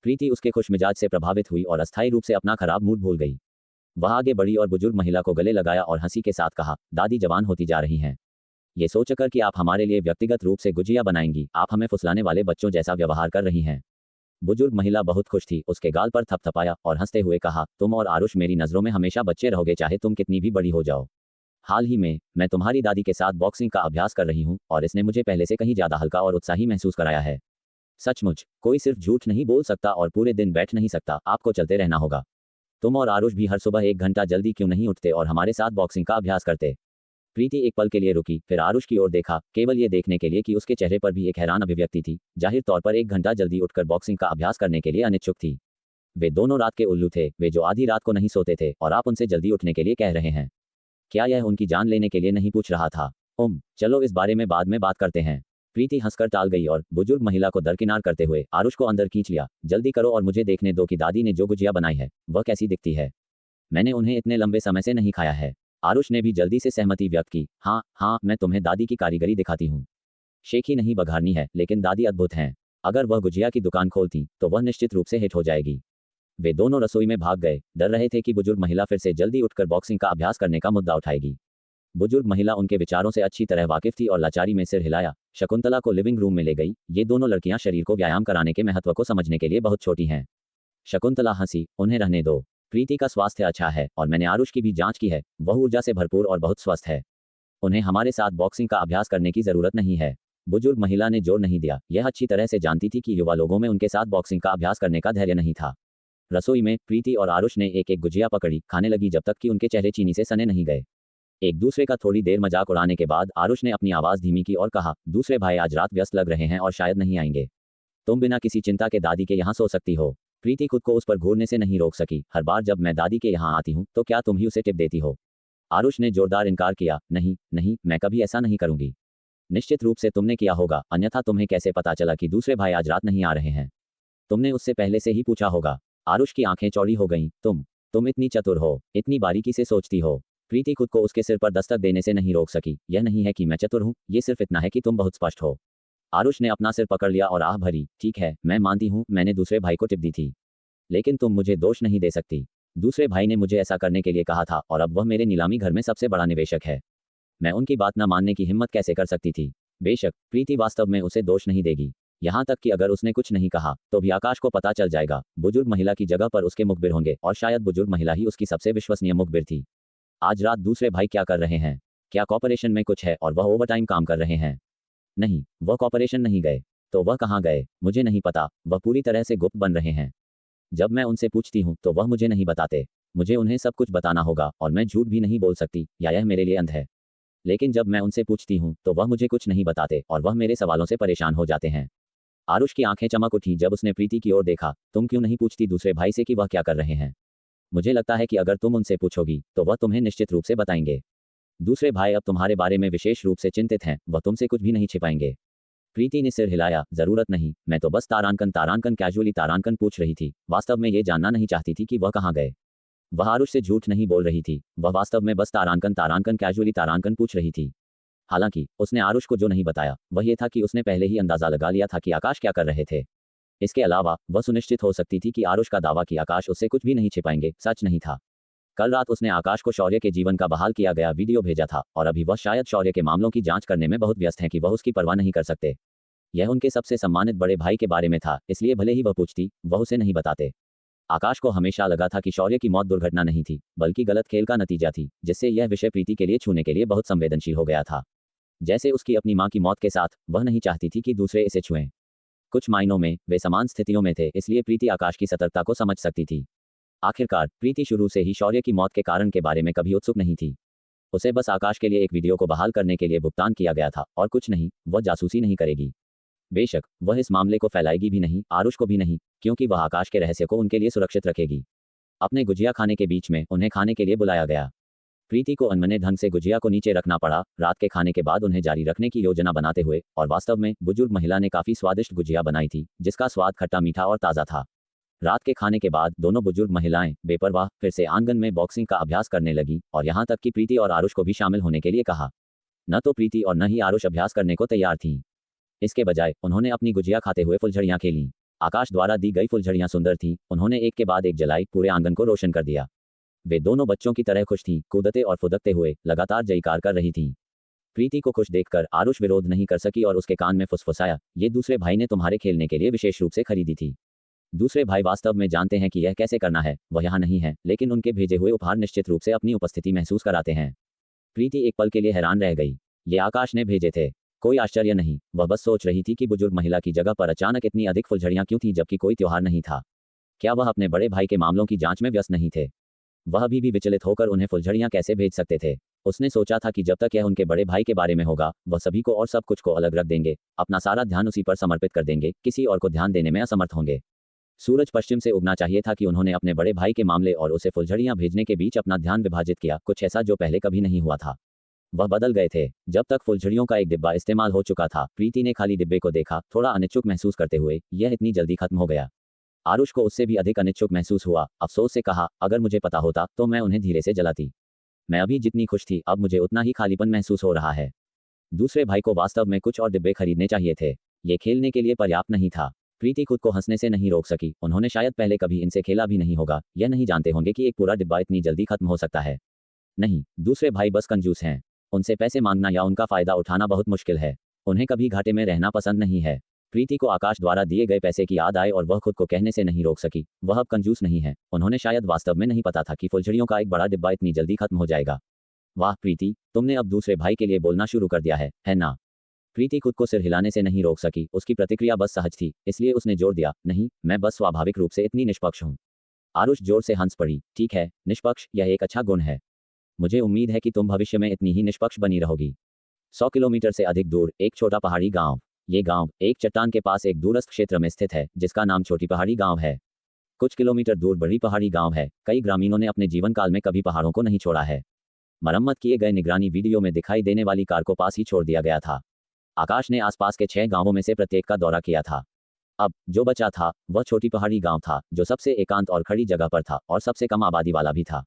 प्रीति उसके खुश मिजाज से प्रभावित हुई और अस्थायी रूप से अपना खराब मूड भूल गई। वह आगे बढ़ी और बुजुर्ग महिला को गले लगाया और हंसी के साथ कहा, दादी जवान होती जा रही हैं। ये सोचकर कि आप हमारे लिए व्यक्तिगत रूप से गुजिया बनाएंगी, आप हमें फुसलाने वाले बच्चों जैसा व्यवहार कर रही हैं। बुजुर्ग महिला बहुत खुश थी, उसके गाल पर थपथपाया और हंसते हुए कहा, तुम और आरुष मेरी नजरों में हमेशा बच्चे रहोगे, चाहे तुम कितनी भी बड़ी हो जाओ। हाल ही में मैं तुम्हारी दादी के साथ बॉक्सिंग का अभ्यास कर रही हूँ और इसने मुझे पहले से कहीं ज्यादा हल्का और उत्साही महसूस कराया है। सचमुच, कोई सिर्फ झूठ नहीं बोल सकता और पूरे दिन बैठ नहीं सकता, आपको चलते रहना होगा। तुम और आरुष भी हर सुबह 1 घंटा जल्दी क्यों नहीं उठते और हमारे साथ बॉक्सिंग का अभ्यास करते? प्रीति एक पल के लिए रुकी, फिर आरुष की ओर देखा, केवल ये देखने के लिए कि उसके चेहरे पर भी एक हैरान अभिव्यक्ति थी। जाहिर तौर पर 1 घंटा जल्दी उठकर बॉक्सिंग का अभ्यास करने के लिए अनिच्छुक थी। वे दोनों रात के उल्लू थे, वे जो आधी रात को नहीं सोते थे, और आप उनसे जल्दी उठने के लिए कह रहे हैं। क्या यह उनकी जान लेने के लिए नहीं पूछ रहा था? चलो इस बारे में बाद में बात करते हैं। प्रीति हंसकर टाल गई और बुजुर्ग महिला को दरकिनार करते हुए आरुष को अंदर खींच लिया। जल्दी करो और मुझे देखने दो कि दादी ने जो गुजिया बनाई है वह कैसी दिखती है। मैंने उन्हें इतने लंबे समय से नहीं खाया है। आरुष ने भी जल्दी से सहमति व्यक्त की। हाँ, मैं तुम्हें दादी की कारीगरी दिखाती हूँ। शेख ही नहीं बघारनी है, लेकिन दादी अद्भुत हैं। अगर वह गुजिया की दुकान खोलती तो वह निश्चित रूप से हिट हो जाएगी। वे दोनों रसोई में भाग गए, डर रहे थे कि बुजुर्ग महिला फिर से जल्दी उठकर बॉक्सिंग का अभ्यास करने का मुद्दा उठाएगी। बुजुर्ग महिला उनके विचारों से अच्छी तरह वाकिफ थी और लाचारी में सिर हिलाया शकुंतला को लिविंग रूम में ले गई। ये दोनों लड़कियां शरीर को व्यायाम कराने के महत्व को समझने के लिए बहुत छोटी हैं। शकुंतला हंसी, उन्हें रहने दो। प्रीति का स्वास्थ्य अच्छा है और मैंने आरुष की भी जांच की है, वह ऊर्जा से भरपूर और बहुत स्वस्थ है। उन्हें हमारे साथ बॉक्सिंग का अभ्यास करने की जरूरत नहीं है। बुजुर्ग महिला ने जोर नहीं दिया, यह अच्छी तरह से जानती थी कि युवा लोगों में उनके साथ बॉक्सिंग का अभ्यास करने का धैर्य नहीं था। रसोई में प्रीति और आरुष ने एक एक गुजिया पकड़ी, खाने लगी जब तक कि उनके चेहरे चीनी से सने नहीं गए। एक दूसरे का थोड़ी देर मजाक उड़ाने के बाद आरुष ने अपनी आवाज धीमी की और कहा, दूसरे भाई आज रात व्यस्त लग रहे हैं और शायद नहीं आएंगे। तुम बिना किसी चिंता के दादी के यहाँ सो सकती हो। प्रीति खुद को उस पर घूरने से नहीं रोक सकी। हर बार जब मैं दादी के यहाँ आती हूँ तो क्या तुम ही उसे टिप देती हो? आरुष ने जोरदार इनकार किया। नहीं, मैं कभी ऐसा नहीं करूंगी। निश्चित रूप से तुमने किया होगा, अन्यथा तुम्हें कैसे पता चला कि दूसरे भाई आज रात नहीं आ रहे हैं? तुमने उससे पहले से ही पूछा होगा। आरुष की आंखें चौड़ी हो गईं। तुम इतनी चतुर हो, इतनी बारीकी से सोचती हो। प्रीति खुद को उसके सिर पर दस्तक देने से नहीं रोक सकी। यह नहीं है कि मैं चतुर हूँ, ये सिर्फ इतना है कि तुम बहुत स्पष्ट हो। आरुष ने अपना सिर पकड़ लिया और आह भरी। ठीक है, मैं मानती हूँ, मैंने दूसरे भाई को टिप दी थी, लेकिन तुम मुझे दोष नहीं दे सकती। दूसरे भाई ने मुझे ऐसा करने के लिए कहा था और अब वह मेरे नीलामी घर में सबसे बड़ा निवेशक है। मैं उनकी बात न मानने की हिम्मत कैसे कर सकती थी? बेशक प्रीति वास्तव में उसे दोष नहीं देगी, यहाँ तक कि अगर उसने कुछ नहीं कहा तो भी आकाश को पता चल जाएगा। बुजुर्ग महिला की जगह पर उसके मुखबिर होंगे और शायद बुजुर्ग महिला ही उसकी सबसे विश्वसनीय मुखबिर थी। आज रात दूसरे भाई क्या कर रहे हैं? क्या कॉर्पोरेशन में कुछ है और वह ओवरटाइम काम कर रहे हैं? नहीं, वह कॉर्पोरेशन नहीं गए। तो वह कहाँ गए? मुझे नहीं पता। वह पूरी तरह से गुप्त बन रहे हैं। जब मैं उनसे पूछती हूँ तो वह मुझे नहीं बताते। मुझे उन्हें सब कुछ बताना होगा और मैं झूठ भी नहीं बोल सकती, या यह मेरे लिए अंध है। लेकिन जब मैं उनसे पूछती हूँ तो वह मुझे कुछ नहीं बताते और वह मेरे सवालों से परेशान हो जाते हैं। आरुष की आंखें चमक उठी जब उसने प्रीति की ओर देखा। तुम क्यों नहीं पूछती दूसरे भाई से कि वह क्या कर रहे हैं? मुझे लगता है कि अगर तुम उनसे पूछोगी तो वह तुम्हें निश्चित रूप से बताएंगे। दूसरे भाई अब तुम्हारे बारे में विशेष रूप से चिंतित हैं, वह तुमसे कुछ भी नहीं छिपाएंगे। प्रीति ने सिर हिलाया। जरूरत नहीं, मैं तो बस तारांकन कैजुअली तारांकन पूछ रही थी। वास्तव में ये जानना नहीं चाहती थी कि वह कहाँ गए। वह आरुष से झूठ नहीं बोल रही थी, वह वास्तव में बस तारांकन कैजुअली तारांकन पूछ रही थी। हालांकि उसने आरुष को जो नहीं बताया वह ये था कि उसने पहले ही अंदाजा लगा लिया था कि आकाश क्या कर रहे थे। इसके अलावा वह सुनिश्चित हो सकती थी कि आरुष का दावा कि आकाश उससे कुछ भी नहीं छिपाएंगे सच नहीं था। कल रात उसने आकाश को शौर्य के जीवन का बहाल किया गया वीडियो भेजा था और अभी वह शायद शौर्य के मामलों की जांच करने में बहुत व्यस्त हैं कि वह उसकी परवाह नहीं कर सकते। यह उनके सबसे सम्मानित बड़े भाई के बारे में था, इसलिए भले ही वह पूछती वह उसे नहीं बताते। आकाश को हमेशा लगा था कि शौर्य की मौत दुर्घटना नहीं थी बल्कि गलत खेल का नतीजा थी, जिससे यह विषय प्रीति के लिए छूने के लिए बहुत संवेदनशील हो गया था। जैसे उसकी अपनी मां की मौत के साथ वह नहीं चाहती थी कि दूसरे इसे छुएं। कुछ मायनों में वे समान स्थितियों में थे, इसलिए प्रीति आकाश की सतर्कता को समझ सकती थी। आखिरकार प्रीति शुरू से ही शौर्य की मौत के कारण के बारे में कभी उत्सुक नहीं थी। उसे बस आकाश के लिए एक वीडियो को बहाल करने के लिए भुगतान किया गया था और कुछ नहीं। वह जासूसी नहीं करेगी, बेशक वह इस मामले को फैलाएगी भी नहीं, आरुष को भी नहीं, क्योंकि वह आकाश के रहस्य को उनके लिए सुरक्षित रखेगी। अपने गुजिया खाने के बीच में उन्हें खाने के लिए बुलाया गया। प्रीति को अनमने ढंग से गुजिया को नीचे रखना पड़ा रात के खाने के बाद उन्हें जारी रखने की योजना बनाते हुए, और वास्तव में बुजुर्ग महिला ने काफी स्वादिष्ट गुजिया बनाई थी जिसका स्वाद खट्टा मीठा और ताज़ा था। रात के खाने के बाद दोनों बुजुर्ग महिलाएं बेपरवाह फिर से आंगन में बॉक्सिंग का अभ्यास करने लगी और यहाँ तक कि प्रीति और आरुष को भी शामिल होने के लिए कहा। न तो प्रीति और न ही आरुष अभ्यास करने को तैयार थीं। इसके बजाय उन्होंने अपनी गुजिया खाते हुए फुलझड़ियां खेलीं। आकाश द्वारा दी गई फुलझड़ियां सुंदर थीं, उन्होंने एक के बाद एक जलाई, पूरे आंगन को रोशन कर दिया। वे दोनों बच्चों की तरह खुश थीं, कूदते और फुदकते हुए लगातार जयकार कर रही थीं। प्रीति को खुश देखकर आरुष विरोध नहीं कर सकी और उसके कान में फुसफुसाया, ये दूसरे भाई ने तुम्हारे खेलने के लिए विशेष रूप से खरीदी थी। दूसरे भाई वास्तव में जानते हैं कि यह कैसे करना है, वह यहाँ नहीं है, लेकिन उनके भेजे हुए उपहार निश्चित रूप से अपनी उपस्थिति महसूस कराते हैं। प्रीति एक पल के लिए हैरान रह गई। ये आकाश ने भेजे थे। कोई आश्चर्य नहीं, वह बस सोच रही थी कि बुजुर्ग महिला की जगह पर अचानक इतनी अधिक फुलझड़ियां क्यों थीं जबकि कोई त्योहार नहीं था। क्या वह अपने बड़े भाई के मामलों की जांच में व्यस्त नहीं थे? वह अभी भी विचलित होकर उन्हें फुलझड़ियां कैसे भेज सकते थे? उसने सोचा था कि जब तक यह उनके बड़े भाई के बारे में होगा वह सभी को और सब कुछ को अलग रख देंगे, अपना सारा ध्यान उसी पर समर्पित कर देंगे, किसी और को ध्यान देने में असमर्थ होंगे। सूरज पश्चिम से उगना चाहिए था कि उन्होंने अपने बड़े भाई के मामले और उसे फुलझड़ियां भेजने के बीच अपना ध्यान विभाजित किया, कुछ ऐसा जो पहले कभी नहीं हुआ था। वह बदल गए थे। जब तक फुलझड़ियों का एक डिब्बा इस्तेमाल हो चुका था, प्रीति ने खाली डिब्बे को देखा, थोड़ा अनिच्छुक महसूस करते हुए, यह इतनी जल्दी खत्म हो गया। आरुष को उससे भी अधिक अनिच्छुक महसूस हुआ। अफसोस से कहा, अगर मुझे पता होता तो मैं उन्हें धीरे से जलाती। मैं अभी जितनी खुश थी अब मुझे उतना ही खालीपन महसूस हो रहा है। दूसरे भाई को वास्तव में कुछ और डिब्बे खरीदने चाहिए थे। ये खेलने के लिए पर्याप्त नहीं था। प्रीति खुद को हंसने से नहीं रोक सकी। उन्होंने शायद पहले कभी इनसे खेला भी नहीं होगा, यह नहीं जानते होंगे कि एक पूरा डिब्बा इतनी जल्दी खत्म हो सकता है। नहीं, दूसरे भाई बस कंजूस हैं। उनसे पैसे मांगना या उनका फायदा उठाना बहुत मुश्किल है। उन्हें कभी घाटे में रहना पसंद नहीं है। प्रीति को आकाश द्वारा दिए गए पैसे की याद आए और वह खुद को कहने से नहीं रोक सकी, वह अब कंजूस नहीं है। उन्होंने शायद वास्तव में नहीं पता था कि फुलझड़ियों का एक बड़ा डिब्बा इतनी जल्दी खत्म हो जाएगा। वाह प्रीति, तुमने अब दूसरे भाई के लिए बोलना शुरू कर दिया है ना? प्रीति खुद को सिर हिलाने से नहीं रोक सकी। उसकी प्रतिक्रिया बस सहज थी, इसलिए उसने जोर दिया, नहीं, मैं बस स्वाभाविक रूप से इतनी निष्पक्ष हूँ। आरुष जोर से हंस पड़ी। ठीक है, निष्पक्ष, यह एक अच्छा गुण है। मुझे उम्मीद है कि तुम भविष्य में इतनी ही निष्पक्ष बनी रहोगी। 100 किलोमीटर से अधिक दूर एक छोटा पहाड़ी गांव। ये गांव एक चट्टान के पास एक दूरस्थ क्षेत्र में स्थित है जिसका नाम छोटी पहाड़ी गांव है। कुछ किलोमीटर दूर बड़ी पहाड़ी गांव है। कई ग्रामीणों ने अपने जीवन काल में कभी पहाड़ों को नहीं छोड़ा है। मरम्मत किए गए निगरानी वीडियो में दिखाई देने वाली कार को पास ही छोड़ दिया गया था। आकाश ने आसपास के 6 गांवों में से प्रत्येक का दौरा किया था। अब जो बचा था वह छोटी पहाड़ी गांव था, जो सबसे एकांत और खड़ी जगह पर था और सबसे कम आबादी वाला भी था।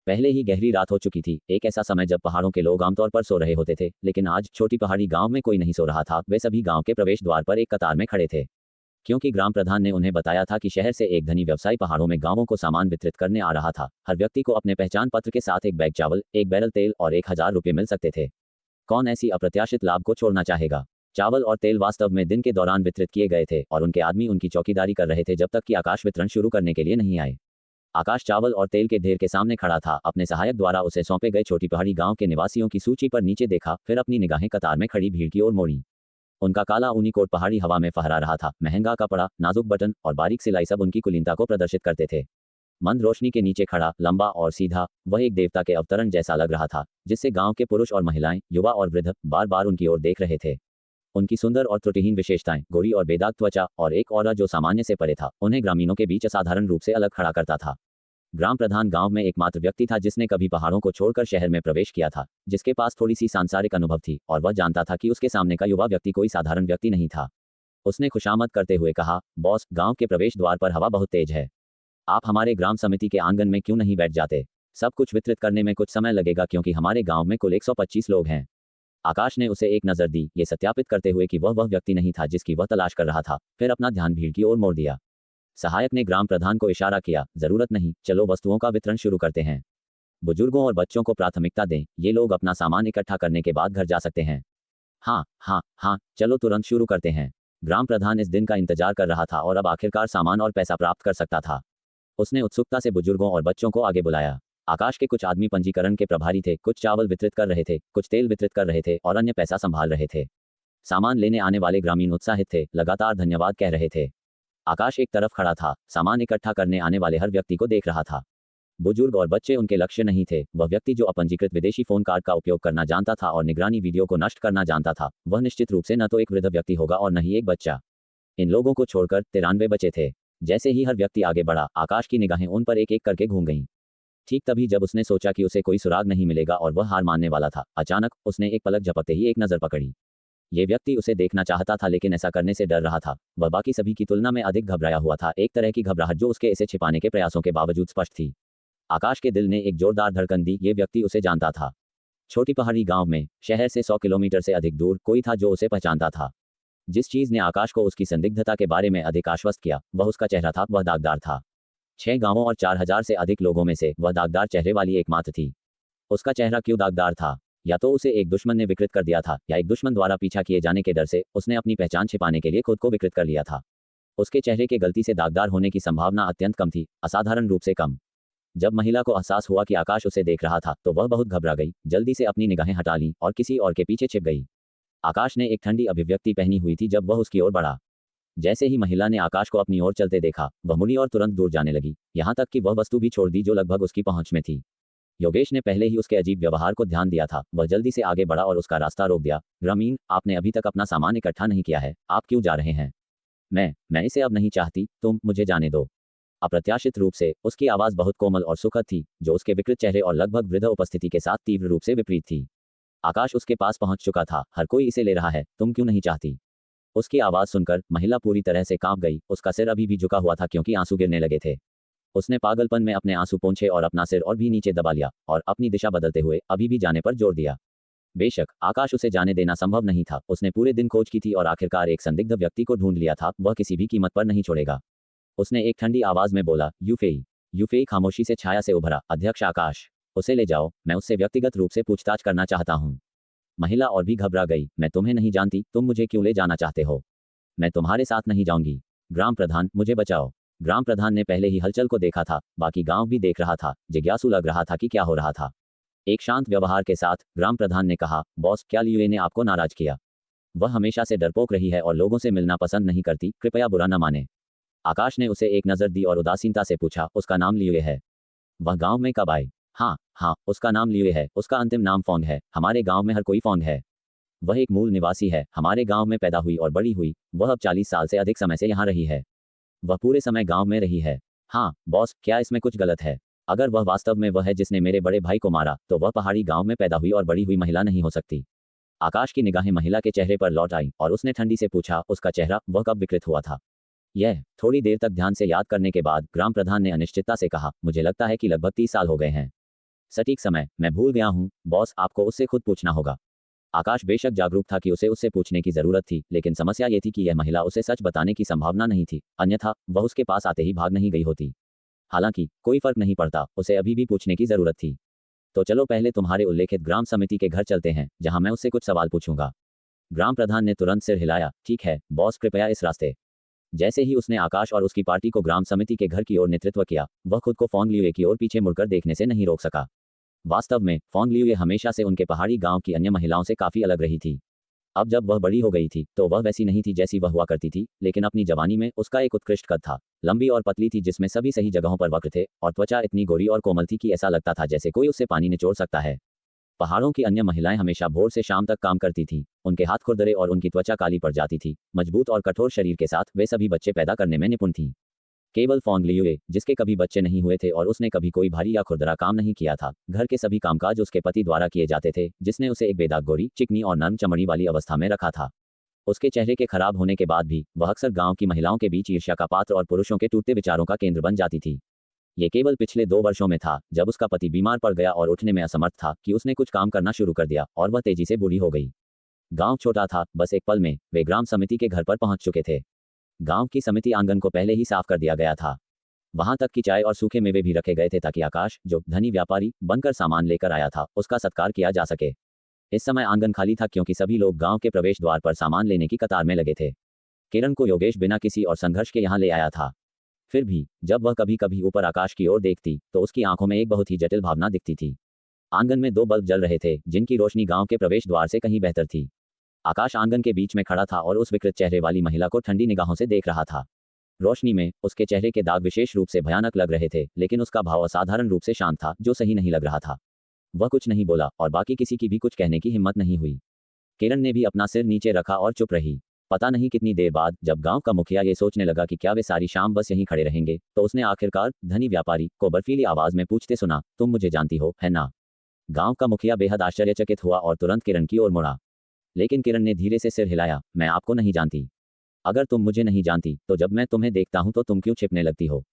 पहले ही गहरी रात हो चुकी थी, एक ऐसा समय जब पहाड़ों के लोग आमतौर पर सो रहे होते थे, लेकिन आज छोटी पहाड़ी गांव में कोई नहीं सो रहा था। वे सभी गांव के प्रवेश द्वार पर एक कतार में खड़े थे, क्योंकि ग्राम प्रधान ने उन्हें बताया था कि शहर से एक धनी व्यवसायी पहाड़ों में गांवों को सामान वितरित करने आ रहा था। हर व्यक्ति को अपने पहचान पत्र के साथ एक बैग चावल, एक बैरल तेल और 1000 रुपये मिल सकते थे। कौन ऐसी अप्रत्याशित लाभ को छोड़ना चाहेगा? चावल और तेल वास्तव में दिन के दौरान वितरित किए गए थे और उनके आदमी उनकी चौकीदारी कर रहे थे जब तक कि आकाश वितरण शुरू करने के लिए नहीं आए। आकाश चावल और तेल के ढेर के सामने खड़ा था। अपने सहायक द्वारा उसे सौंपे गए छोटी पहाड़ी गांव के निवासियों की सूची पर नीचे देखा, फिर अपनी निगाहें कतार में खड़ी भीड़ की ओर मोड़ी। उनका काला ऊनी कोट पहाड़ी हवा में फहरा रहा था। महंगा कपड़ा, नाजुक बटन और बारीक सिलाई सब उनकी कुलीनता को प्रदर्शित करते थे। मंद रोशनी के नीचे खड़ा, लंबा और सीधा, वह एक देवता के अवतरण जैसा लग रहा था, जिससे गांव के पुरुष और महिलाएं, युवा और वृद्ध बार बार उनकी ओर देख रहे थे। उनकी सुंदर और त्रुटिहीन विशेषताएं, गोरी और बेदाग त्वचा और एक ऑरा जो सामान्य से परे था, उन्हें ग्रामीणों के बीच असाधारण रूप से अलग खड़ा करता था। ग्राम प्रधान गांव में एकमात्र व्यक्ति था जिसने कभी पहाड़ों को छोड़कर शहर में प्रवेश किया था, जिसके पास थोड़ी सी सांसारिक अनुभव थी, और वह जानता था कि उसके सामने का युवा व्यक्ति कोई साधारण व्यक्ति नहीं था। उसने खुशामद करते हुए कहा, बॉस, गांव के प्रवेश द्वार पर हवा बहुत तेज है। आप हमारे ग्राम समिति के आंगन में क्यों नहीं बैठ जाते? सब कुछ वितरित करने में कुछ समय लगेगा क्योंकि हमारे गांव में कुल 125 लोग हैं। आकाश ने उसे एक नज़र दी, ये सत्यापित करते हुए कि वह व्यक्ति नहीं था जिसकी वह तलाश कर रहा था, फिर अपना ध्यान भीड़ की ओर मोड़ दिया। सहायक ने ग्राम प्रधान को इशारा किया, जरूरत नहीं, चलो वस्तुओं का वितरण शुरू करते हैं। बुजुर्गों और बच्चों को प्राथमिकता दें, ये लोग अपना सामान इकट्ठा करने के बाद घर जा सकते हैं। हाँ हाँ हाँ, चलो तुरंत शुरू करते हैं। ग्राम प्रधान इस दिन का इंतजार कर रहा था और अब आखिरकार सामान और पैसा प्राप्त कर सकता था। उसने उत्सुकता से बुजुर्गों और बच्चों को आगे बुलाया। आकाश के कुछ आदमी पंजीकरण के प्रभारी थे, कुछ चावल वितरित कर रहे थे, कुछ तेल वितरित कर रहे थे और अन्य पैसा संभाल रहे थे। सामान लेने आने वाले ग्रामीण उत्साहित थे, लगातार धन्यवाद कह रहे थे। आकाश एक तरफ खड़ा था, सामान इकट्ठा करने आने वाले हर व्यक्ति को देख रहा था। बुजुर्ग और बच्चे उनके लक्ष्य नहीं थे। वह व्यक्ति जो अपंजीकृत विदेशी फोन कार्ड का उपयोग करना जानता था और निगरानी वीडियो को नष्ट करना जानता था, वह निश्चित रूप से न तो एक वृद्ध व्यक्ति होगा और न ही एक बच्चा। इन लोगों को छोड़कर 93 बचे थे। जैसे ही हर व्यक्ति आगे बढ़ा, आकाश की निगाहें उन पर एक एक करके घूम गईं। ठीक तभी जब उसने सोचा कि उसे कोई सुराग नहीं मिलेगा और वह हार मानने वाला था, अचानक उसने एक पलक झपकते ही एक नज़र पकड़ी। ये व्यक्ति उसे देखना चाहता था लेकिन ऐसा करने से डर रहा था। वह बाकी सभी की तुलना में अधिक घबराया हुआ था, एक तरह की घबराहट जो उसके इसे छिपाने के प्रयासों के बावजूद स्पष्ट थी। आकाश के दिल ने एक जोरदार धड़कन दी, ये व्यक्ति उसे जानता था। छोटी पहाड़ी गांव में, शहर से 100 किलोमीटर से अधिक दूर, कोई था जो उसे पहचानता था। जिस चीज ने आकाश को उसकी संदिग्धता के बारे में अधिक आश्वस्त किया, वह उसका चेहरा था। वह दागदार था। 6 गांवों और 4000 से अधिक लोगों में से वह दागदार चेहरे वाली एकमात्र थी। उसका चेहरा क्यों दागदार था? या तो उसे एक दुश्मन ने विकृत कर दिया था, या एक दुश्मन द्वारा पीछा किए जाने के डर से उसने अपनी पहचान छिपाने के लिए खुद को विकृत कर लिया था। उसके चेहरे के गलती से दागदार होने की संभावना अत्यंत कम थी, असाधारण रूप से कम। जब महिला को एहसास हुआ कि आकाश उसे देख रहा था तो वह बहुत घबरा गई, जल्दी से अपनी निगाहें हटा लीं और किसी और के पीछे छिप गई। आकाश ने एक ठंडी अभिव्यक्ति पहनी हुई थी जब वह उसकी ओर बढ़ा। जैसे ही महिला ने आकाश को अपनी ओर चलते देखा, वह मुड़ी और तुरंत दूर जाने लगी, यहाँ तक कि वह वस्तु भी छोड़ दी जो लगभग उसकी पहुंच में थी। योगेश ने पहले ही उसके अजीब व्यवहार को ध्यान दिया था। वह जल्दी से आगे बढ़ा और उसका रास्ता रोक दिया। ग्रामीण, आपने अभी तक अपना सामान इकट्ठा नहीं किया है, आप क्यों जा रहे हैं? मैं इसे अब नहीं चाहती, तुम मुझे जाने दो। अप्रत्याशित रूप से उसकी आवाज़ बहुत कोमल और सुखद थी, जो उसके विकृत चेहरे और लगभग वृद्ध उपस्थिति के साथ तीव्र रूप से विपरीत थी। आकाश उसके पास पहुंच चुका था। हर कोई इसे ले रहा है, तुम क्यों नहीं चाहती? उसकी आवाज़ सुनकर महिला पूरी तरह से कांप गई। उसका सिर अभी भी झुका हुआ था क्योंकि आंसू गिरने लगे थे। उसने पागलपन में अपने आंसू पोंछे और अपना सिर और भी नीचे दबा लिया और अपनी दिशा बदलते हुए अभी भी जाने पर जोर दिया। बेशक आकाश उसे जाने देना संभव नहीं था। उसने पूरे दिन खोज की थी और आखिरकार एक संदिग्ध व्यक्ति को ढूंढ लिया था। वह किसी भी कीमत पर नहीं छोड़ेगा। उसने एक ठंडी आवाज में बोला, यूफेई। यूफेई खामोशी से छाया से उभरा, अध्यक्ष आकाश, उसे ले जाओ, मैं उससे व्यक्तिगत रूप से पूछताछ करना चाहता हूँ। महिला और भी घबरा गई। मैं तुम्हें नहीं जानती, तुम मुझे क्यों ले जाना चाहते हो? मैं तुम्हारे साथ नहीं जाऊंगी। ग्राम प्रधान, मुझे बचाओ। ग्राम प्रधान ने पहले ही हलचल को देखा था, बाकी गांव भी देख रहा था। जिज्ञासु लग रहा था कि क्या हो रहा था। एक शांत व्यवहार के साथ ग्राम प्रधान ने कहा, बॉस, क्या लियुए ने आपको नाराज किया? वह हमेशा से डरपोक रही है और लोगों से मिलना पसंद नहीं करती, कृपया बुरा न माने। आकाश ने उसे एक नज़र दी और उदासीनता से पूछा, उसका नाम लियुए है? वह गांव में कब आई? हाँ, उसका नाम लियुए है। उसका अंतिम नाम फोंग है। हमारे गांव में हर कोई फोंग है। वह एक मूल निवासी है, हमारे गांव में पैदा हुई और बड़ी हुई। वह अब 40 साल से अधिक समय से यहाँ रही है। वह पूरे समय गांव में रही है। हाँ बॉस, क्या इसमें कुछ गलत है? अगर वह वास्तव में वह है जिसने मेरे बड़े भाई को मारा, तो वह पहाड़ी गांव में पैदा हुई और बड़ी हुई महिला नहीं हो सकती। आकाश की निगाहें महिला के चेहरे पर लौट आईं और उसने ठंडी से पूछा, उसका चेहरा, वह कब विकृत हुआ था? यह थोड़ी देर तक ध्यान से याद करने के बाद ग्राम प्रधान ने अनिश्चितता से कहा, मुझे लगता है कि लगभग 30 साल हो गए हैं। सटीक समय मैं भूल गया हूँ बॉस, आपको उससे खुद पूछना होगा। आकाश बेशक जागरूक था कि उसे उससे पूछने की जरूरत थी, लेकिन समस्या ये थी कि यह महिला उसे सच बताने की संभावना नहीं थी, अन्यथा वह उसके पास आते ही भाग नहीं गई होती। हालांकि कोई फर्क नहीं पड़ता, उसे अभी भी पूछने की जरूरत थी। तो चलो पहले तुम्हारे उल्लेखित ग्राम समिति के घर चलते हैं, जहां मैं उससे कुछ सवाल पूछूंगा। ग्राम प्रधान ने तुरंत सिर हिलाया, ठीक है बॉस, कृपया इस रास्ते। जैसे ही उसने आकाश और उसकी पार्टी को ग्राम समिति के घर की ओर नेतृत्व किया, वह खुद को फोंग लियुए की ओर पीछे मुड़कर देखने से नहीं रोक सका। वास्तव में फोंग लियुए हमेशा से उनके पहाड़ी गांव की अन्य महिलाओं से काफी अलग रही थी। अब जब वह बड़ी हो गई थी तो वह वैसी नहीं थी जैसी वह हुआ करती थी, लेकिन अपनी जवानी में उसका एक उत्कृष्ट कद था। लंबी और पतली थी, जिसमें सभी सही जगहों पर वक्र थे, और त्वचा इतनी गोरी और कोमल थी कि ऐसा लगता था जैसे कोई उससे पानी निचोड़ सकता है। पहाड़ों की अन्य महिलाएं हमेशा भोर से शाम तक काम करती थीं। उनके हाथ खुरदरे और उनकी त्वचा काली पड़ जाती थी। मजबूत और कठोर शरीर के साथ वे सभी बच्चे पैदा करने में निपुण थीं। केवल फोंग लियुए, जिसके कभी बच्चे नहीं हुए थे और उसने कभी कोई भारी या खुरदरा काम नहीं किया था, घर के सभी कामकाज उसके पति द्वारा किए जाते थे, जिसने उसे एक बेदाग गोरी, चिकनी और नर्म चमड़ी वाली अवस्था में रखा था। उसके चेहरे के खराब होने के बाद भी वह अक्सर गांव की महिलाओं के बीच ईर्ष्या का पात्र और पुरुषों के टूटते विचारों का केंद्र बन जाती थी। ये केवल पिछले 2 वर्षों में था, जब उसका पति बीमार पड़ गया और उठने में असमर्थ था, कि उसने कुछ काम करना शुरू कर दिया और वह तेजी से बूढ़ी हो गई। गांव छोटा था, बस एक पल में वे ग्राम समिति के घर पर पहुंच चुके थे। गांव की समिति आंगन को पहले ही साफ कर दिया गया था। वहां तक कि चाय और सूखे मेवे भी रखे गए थे ताकि आकाश, जो धनी व्यापारी बनकर सामान लेकर आया था, उसका सत्कार किया जा सके। इस समय आंगन खाली था क्योंकि सभी लोग गांव के प्रवेश द्वार पर सामान लेने की कतार में लगे थे। किरण को योगेश बिना किसी और संघर्ष के यहाँ ले आया था। फिर भी जब वह कभी कभी ऊपर आकाश की ओर देखती तो उसकी आंखों में एक बहुत ही जटिल भावना दिखती थी। आंगन में 2 बल्ब जल रहे थे, जिनकी रोशनी गांव के प्रवेश द्वार से कहीं बेहतर थी। आकाश आंगन के बीच में खड़ा था और उस विकृत चेहरे वाली महिला को ठंडी निगाहों से देख रहा था। रोशनी में उसके चेहरे के दाग विशेष रूप से भयानक लग रहे थे, लेकिन उसका भाव असाधारण रूप से शांत था, जो सही नहीं लग रहा था। वह कुछ नहीं बोला और बाकी किसी की भी कुछ कहने की हिम्मत नहीं हुई। किरण ने भी अपना सिर नीचे रखा और चुप रही। पता नहीं कितनी देर बाद जब गांव का मुखिया ये सोचने लगा कि क्या वे सारी शाम बस यहीं खड़े रहेंगे, तो उसने आखिरकार धनी व्यापारी को बर्फीली आवाज में पूछते सुना, तुम मुझे जानती हो, है ना? गांव का मुखिया बेहद आश्चर्यचकित हुआ और तुरंत किरण की ओर मुड़ा। लेकिन किरण ने धीरे से सिर हिलाया। मैं आपको नहीं जानती। अगर तुम मुझे नहीं जानती तो जब मैं तुम्हें देखता हूं तो तुम क्यों छिपने लगती हो?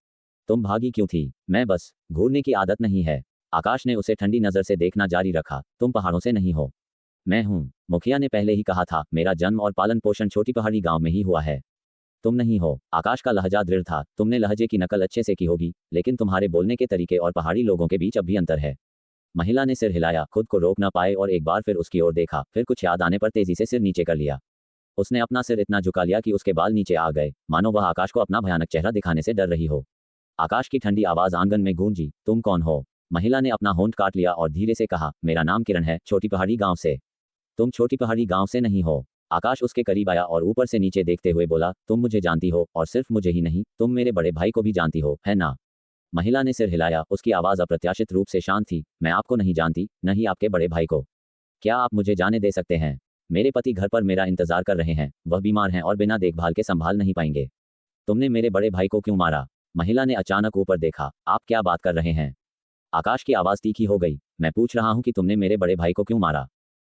तुम भागी क्यों थी? मैं बस घूरने की आदत नहीं है। आकाश ने उसे ठंडी नजर से देखना जारी रखा। तुम पहाड़ों से नहीं हो। मैं हूं। मुखिया ने पहले ही कहा था, मेरा जन्म और पालन पोषण छोटी पहाड़ी गांव में ही हुआ है। तुम नहीं हो। आकाश का लहजा दृढ़ था। तुमने लहजे की नकल अच्छे से की होगी, लेकिन तुम्हारे बोलने के तरीके और पहाड़ी लोगों के बीच अब भी अंतर है। महिला ने सिर हिलाया, खुद को रोक ना पाए और एक बार फिर उसकी ओर देखा, फिर कुछ याद आने पर तेजी से सिर नीचे कर लिया। उसने अपना सिर इतना झुका लिया कि उसके बाल नीचे आ गए, मानो वह आकाश को अपना भयानक चेहरा दिखाने से डर रही हो। आकाश की ठंडी आवाज आंगन में गूंजी, तुम कौन हो? महिला ने अपना होंठ काट लिया और धीरे से कहा, मेरा नाम किरण है, छोटी पहाड़ी गांव से। तुम छोटी पहाड़ी गांव से नहीं हो। आकाश उसके करीब आया और ऊपर से नीचे देखते हुए बोला, तुम मुझे जानती हो, और सिर्फ मुझे ही नहीं, तुम मेरे बड़े भाई को भी जानती हो, है ना? महिला ने सिर हिलाया। उसकी आवाज अप्रत्याशित रूप से शांत थी। मैं आपको नहीं जानती, न ही आपके बड़े भाई को। क्या आप मुझे जाने दे सकते हैं? मेरे पति घर पर मेरा इंतजार कर रहे हैं। वह बीमार हैं और बिना देखभाल के संभाल नहीं पाएंगे। तुमने मेरे बड़े भाई को क्यों मारा? महिला ने अचानक ऊपर देखा। आप क्या बात कर रहे हैं? आकाश की आवाज तीखी हो गई। मैं पूछ रहा हूं कि तुमने मेरे बड़े भाई को क्यों मारा?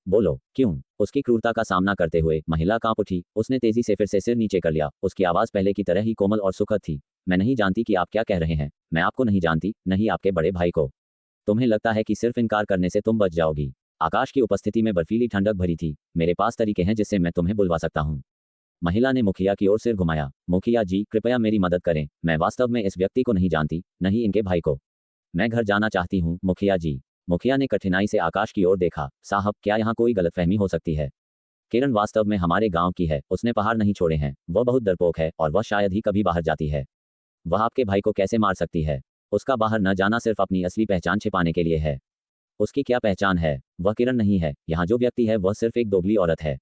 बोलो, क्यों? उसकी क्रूरता का सामना करते हुए महिला कांप उठी। उसने तेजी से फिर से सिर नीचे कर लिया। उसकी आवाज पहले की तरह ही कोमल और सुखद थी। मैं नहीं जानती कि आप क्या कह रहे हैं। मैं आपको नहीं जानती, नहीं आपके बड़े भाई को। तुम्हें लगता है कि सिर्फ इनकार करने से तुम बच जाओगी? आकाश की उपस्थिति में बर्फीली ठंडक भरी थी। मेरे पास तरीके हैं जिससे मैं तुम्हें बुलवा सकता हूँ। महिला ने मुखिया की ओर सिर घुमाया। मुखिया जी, कृपया मेरी मदद करें। मैं वास्तव में इस व्यक्ति को नहीं जानती, नहीं इनके भाई को। मैं घर जाना चाहती हूँ, मुखिया जी। मुखिया ने कठिनाई से आकाश की ओर देखा। साहब, क्या यहाँ कोई गलतफहमी हो सकती है? किरण वास्तव में हमारे गांव की है। उसने पहाड़ नहीं छोड़े हैं। वह बहुत डरपोक है और वह शायद ही कभी बाहर जाती है। वह आपके भाई को कैसे मार सकती है? उसका बाहर न जाना सिर्फ अपनी असली पहचान छिपाने के लिए है। उसकी क्या पहचान है? वह किरण नहीं है। यहाँ जो व्यक्ति है वह सिर्फ एक दोगली औरत है।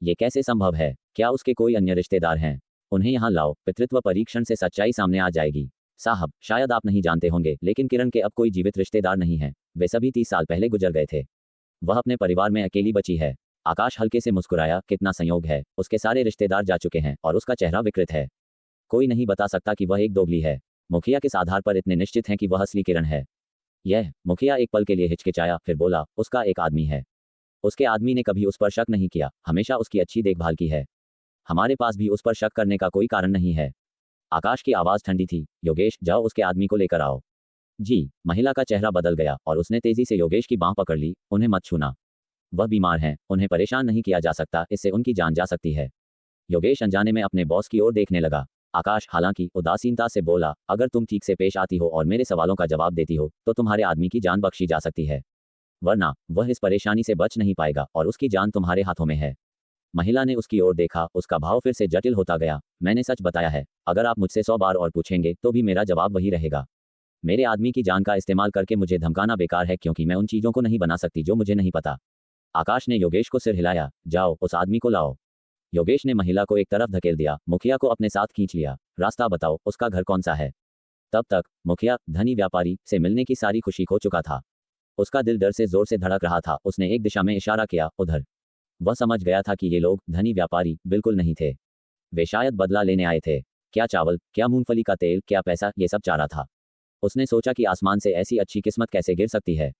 ये कैसे संभव है? क्या उसके कोई अन्य रिश्तेदार हैं? उन्हें यहाँ लाओ। पितृत्व परीक्षण से सच्चाई सामने आ जाएगी। साहब, शायद आप नहीं जानते होंगे, लेकिन किरण के अब कोई जीवित रिश्तेदार नहीं है। वे सभी 30 साल पहले गुजर गए थे। वह अपने परिवार में अकेली बची है। आकाश हल्के से मुस्कुराया। कितना संयोग है, उसके सारे रिश्तेदार जा चुके हैं और उसका चेहरा विकृत है। कोई नहीं बता सकता कि वह एक दोगली है। मुखिया किस आधार पर इतने निश्चित हैं कि वह असली किरण है? यह मुखिया एक पल के लिए हिचकिचाया, फिर बोला, उसका एक आदमी है। उसके आदमी ने कभी उस पर शक नहीं किया, हमेशा उसकी अच्छी देखभाल की है। हमारे पास भी उस पर शक करने का कोई कारण नहीं है। आकाश की आवाज ठंडी थी। योगेश, जाओ उसके आदमी को लेकर आओ। जी। महिला का चेहरा बदल गया और उसने तेजी से योगेश की बांह पकड़ ली। उन्हें मत छूना। वह बीमार हैं, उन्हें परेशान नहीं किया जा सकता, इससे उनकी जान जा सकती है। योगेश अनजाने में अपने बॉस की ओर देखने लगा। आकाश हालांकि उदासीनता से बोला, अगर तुम ठीक से पेश आती हो और मेरे सवालों का जवाब देती हो तो तुम्हारे आदमी की जान बख्शी जा सकती है, वरना वह इस परेशानी से बच नहीं पाएगा और उसकी जान तुम्हारे हाथों में है। महिला ने उसकी ओर देखा। उसका भाव फिर से जटिल होता गया। मैंने सच बताया है। अगर आप मुझसे 100 बार और पूछेंगे तो भी मेरा जवाब वही रहेगा। मेरे आदमी की जान का इस्तेमाल करके मुझे धमकाना बेकार है, क्योंकि मैं उन चीजों को नहीं बना सकती जो मुझे नहीं पता। आकाश ने योगेश को सिर हिलाया। जाओ उस आदमी को लाओ। योगेश ने महिला को एक तरफ धकेल दिया। मुखिया को अपने साथ खींच लिया। रास्ता बताओ, उसका घर कौन सा है? तब तक मुखिया धनी व्यापारी से मिलने की सारी खुशी खो चुका था। उसका दिल डर से जोर से धड़क रहा था। उसने एक दिशा में इशारा किया, उधर। वह समझ गया था कि ये लोग धनी व्यापारी बिल्कुल नहीं थे। वे शायद बदला लेने आए थे। क्या चावल, क्या मूंगफली का तेल, क्या पैसा, ये सब चारा था। उसने सोचा कि आसमान से ऐसी अच्छी किस्मत कैसे गिर सकती है।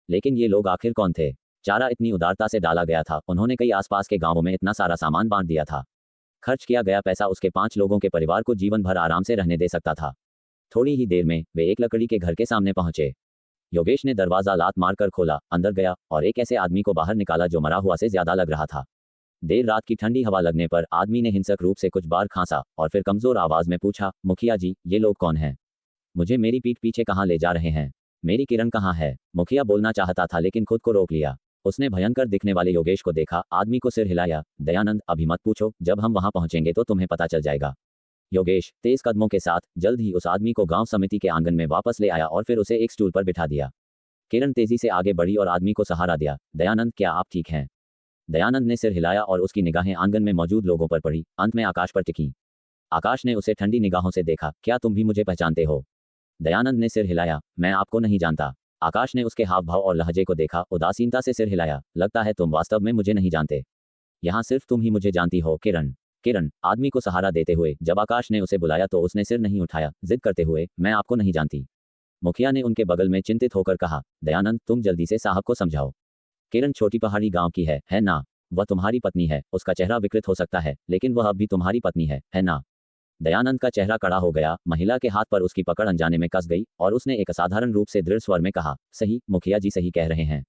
लेकिन ये लोग आखिर कौन थे? चारा इतनी उदारता से डाला गया था। उन्होंने कई आसपास के गांवों में इतना सारा सामान बांट दिया था। खर्च किया गया पैसा उसके 5 लोगों के परिवार को जीवन भर आराम से रहने दे सकता था। थोड़ी ही देर में वे एक लकड़ी के घर के सामने पहुंचे। योगेश ने दरवाजा लात मारकर खोला, अंदर गया और एक ऐसे आदमी को बाहर निकाला जो मरा हुआ से ज्यादा लग रहा था। देर रात की ठंडी हवा लगने पर आदमी ने हिंसक रूप से कुछ बार खांसा और फिर कमजोर आवाज में पूछा, मुखिया जी, ये लोग कौन हैं? मुझे मेरी पीठ पीछे कहाँ ले जा रहे हैं? मेरी किरण कहाँ है? मुखिया बोलना चाहता था लेकिन खुद को रोक लिया। उसने भयंकर दिखने वाले योगेश को देखा, आदमी को सिर हिलाया। दयानंद, अभी मत पूछो, जब हम वहां पहुंचेंगे तो तुम्हें पता चल जाएगा। योगेश तेज कदमों के साथ जल्द ही उस आदमी को गांव समिति के आंगन में वापस ले आया और फिर उसे एक स्टूल पर बिठा दिया। किरण तेजी से आगे बढ़ी और आदमी को सहारा दिया। दयानंद, क्या आप ठीक हैं? दयानंद ने सिर हिलाया और उसकी निगाहें आंगन में मौजूद लोगों पर पड़ी, अंत में आकाश पर टिकी। आकाश ने उसे ठंडी निगाहों से देखा। क्या तुम भी मुझे पहचानते हो? दयानंद ने सिर हिलाया। मैं आपको नहीं जानता। आकाश ने उसके हाव भाव और लहजे को देखा, उदासीनता से सिर हिलाया। लगता है तुम वास्तव में मुझे नहीं जानते। यहाँ सिर्फ तुम ही मुझे जानती हो। किरण। किरण, आदमी को सहारा देते हुए जब आकाश ने उसे बुलाया तो उसने सिर नहीं उठाया, जिद करते हुए, मैं आपको नहीं जानती। मुखिया ने उनके बगल में चिंतित होकर कहा, दयानंद, तुम जल्दी से साहब को समझाओ। किरण छोटी पहाड़ी गांव की है ना? वह तुम्हारी पत्नी है। उसका चेहरा विकृत हो सकता है लेकिन वह अब भी तुम्हारी पत्नी है ना? दयानंद का चेहरा कड़ा हो गया। महिला के हाथ पर उसकी पकड़ अनजाने में कस गई और उसने एक असाधारण रूप से दृढ़ स्वर में कहा, सही, मुखिया जी सही कह रहे हैं।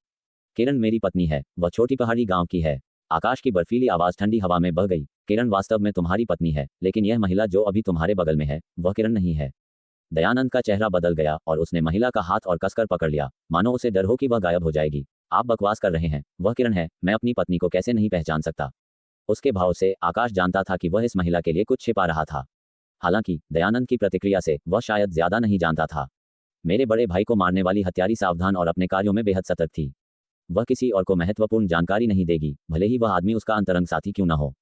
किरण मेरी पत्नी है। वह छोटी पहाड़ी गांव की है। आकाश की बर्फीली आवाज ठंडी हवा में बह गई। किरण वास्तव में तुम्हारी पत्नी है, लेकिन यह महिला जो अभी तुम्हारे बगल में है वह किरण नहीं है। दयानंद का चेहरा बदल गया और उसने महिला का हाथ और कसकर पकड़ लिया, मानो उसे डर हो कि वह गायब हो जाएगी। आप बकवास कर रहे हैं, वह किरण है। मैं अपनी पत्नी को कैसे नहीं पहचान सकता? उसके भाव से आकाश जानता था कि वह इस महिला के लिए कुछ छिपा रहा था। हालांकि दयानंद की प्रतिक्रिया से वह शायद ज्यादा नहीं जानता था। मेरे बड़े भाई को मारने वाली हत्यारी सावधान और अपने कार्यों में बेहद सतर्क थी। वह किसी और को महत्वपूर्ण जानकारी नहीं देगी, भले ही वह आदमी उसका अंतरंग साथी क्यों न हो।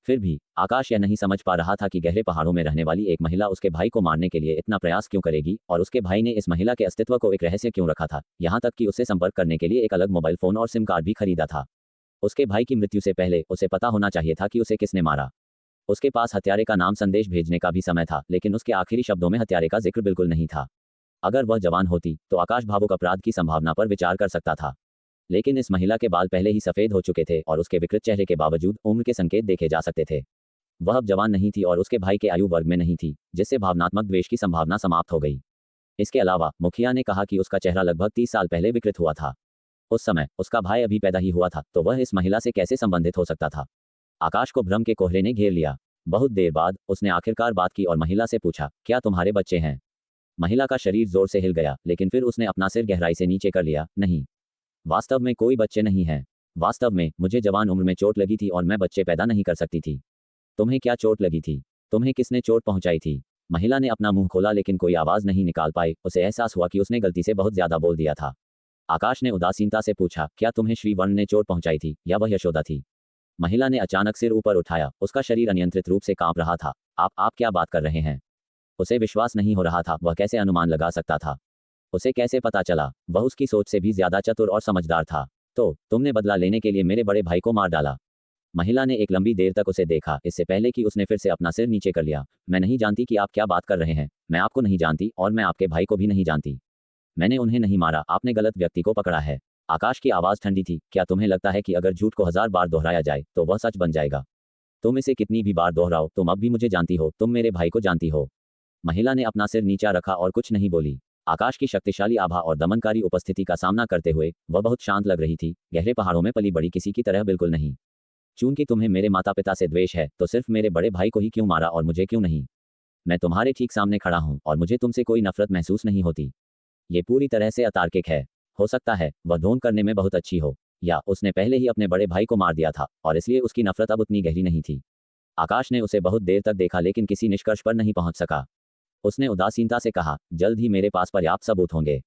फिर भी आकाश यह नहीं समझ पा रहा था कि गहरे पहाड़ों में रहने वाली एक महिला उसके भाई को मारने के लिए इतना प्रयास क्यों करेगी और उसके भाई ने इस महिला के अस्तित्व को एक रहस्य क्यों रखा था, यहाँ तक कि उससे संपर्क करने के लिए एक अलग मोबाइल फोन और सिम कार्ड भी खरीदा था। उसके भाई की मृत्यु से पहले उसे पता होना चाहिए था कि उसे किसने मारा। उसके पास हत्यारे का नाम संदेश भेजने का भी समय था, लेकिन उसके आखिरी शब्दों में हत्यारे का जिक्र बिल्कुल नहीं था। अगर वह जवान होती तो आकाश भावुक अपराध की संभावना पर विचार कर सकता था, लेकिन इस महिला के बाल पहले ही सफेद हो चुके थे और उसके विकृत चेहरे के बावजूद उम्र के संकेत देखे जा सकते थे। वह अब जवान नहीं थी और उसके भाई के आयु वर्ग में नहीं थी, जिससे भावनात्मक द्वेष की संभावना समाप्त हो गई। इसके अलावा मुखिया ने कहा कि उसका चेहरा लगभग 30 साल पहले विकृत हुआ था। उस समय उसका भाई अभी पैदा ही हुआ था, तो वह इस महिला से कैसे संबंधित हो सकता था? आकाश को भ्रम के कोहरे ने घेर लिया। बहुत देर बाद उसने आखिरकार बात की और महिला से पूछा, क्या तुम्हारे बच्चे हैं? महिला का शरीर जोर से हिल गया, लेकिन फिर उसने अपना सिर गहराई से नीचे कर लिया। नहीं, वास्तव में कोई बच्चे नहीं हैं। वास्तव में मुझे जवान उम्र में चोट लगी थी और मैं बच्चे पैदा नहीं कर सकती थी। तुम्हें क्या चोट लगी थी? तुम्हें किसने चोट पहुंचाई थी? महिला ने अपना मुंह खोला लेकिन कोई आवाज नहीं निकाल पाई। उसे एहसास हुआ कि उसने गलती से बहुत ज्यादा बोल दिया था। आकाश ने उदासीनता से पूछा, क्या तुम्हें श्रीवर्ण ने चोट पहुंचाई थी या वह यशोदा थी? महिला ने अचानक सिर ऊपर उठाया। उसका शरीर अनियंत्रित रूप से कांप रहा था। आप क्या बात कर रहे हैं? उसे विश्वास नहीं हो रहा था। वह कैसे अनुमान लगा सकता था? उसे कैसे पता चला? वह उसकी सोच से भी ज्यादा चतुर और समझदार था। तो तुमने बदला लेने के लिए मेरे बड़े भाई को मार डाला? महिला ने एक लंबी देर तक उसे देखा, इससे पहले कि उसने फिर से अपना सिर नीचे कर लिया। मैं नहीं जानती कि आप क्या बात कर रहे हैं। मैं आपको नहीं जानती और मैं आपके भाई को भी नहीं जानती। मैंने उन्हें नहीं मारा। आपने गलत व्यक्ति को पकड़ा है। आकाश की आवाज ठंडी थी। क्या तुम्हें लगता है कि अगर झूठ को 1000 बार दोहराया जाए तो वह सच बन जाएगा? तुम इसे कितनी भी बार दोहराओ, तुम अब भी मुझे जानती हो। तुम मेरे भाई को जानती हो। महिला ने अपना सिर नीचा रखा और कुछ नहीं बोली। आकाश की शक्तिशाली आभा और दमनकारी उपस्थिति का सामना करते हुए वह बहुत शांत लग रही थी, गहरे पहाड़ों में पली बड़ी किसी की तरह बिल्कुल नहीं। चूंकि तुम्हें मेरे माता पिता से द्वेष है तो सिर्फ मेरे बड़े भाई को ही क्यों मारा और मुझे क्यों नहीं? मैं तुम्हारे ठीक सामने खड़ा हूं और मुझे तुमसे कोई नफरत महसूस नहीं होती। ये पूरी तरह से अतार्किक है। हो सकता है वह ढोंग करने में बहुत अच्छी हो, या उसने पहले ही अपने बड़े भाई को मार दिया था और इसलिए उसकी नफरत अब उतनी गहरी नहीं थी। आकाश ने उसे बहुत देर तक देखा लेकिन किसी निष्कर्ष पर नहीं पहुंच सका। उसने उदासीनता से कहा, जल्द ही मेरे पास पर्याप्त सबूत होंगे।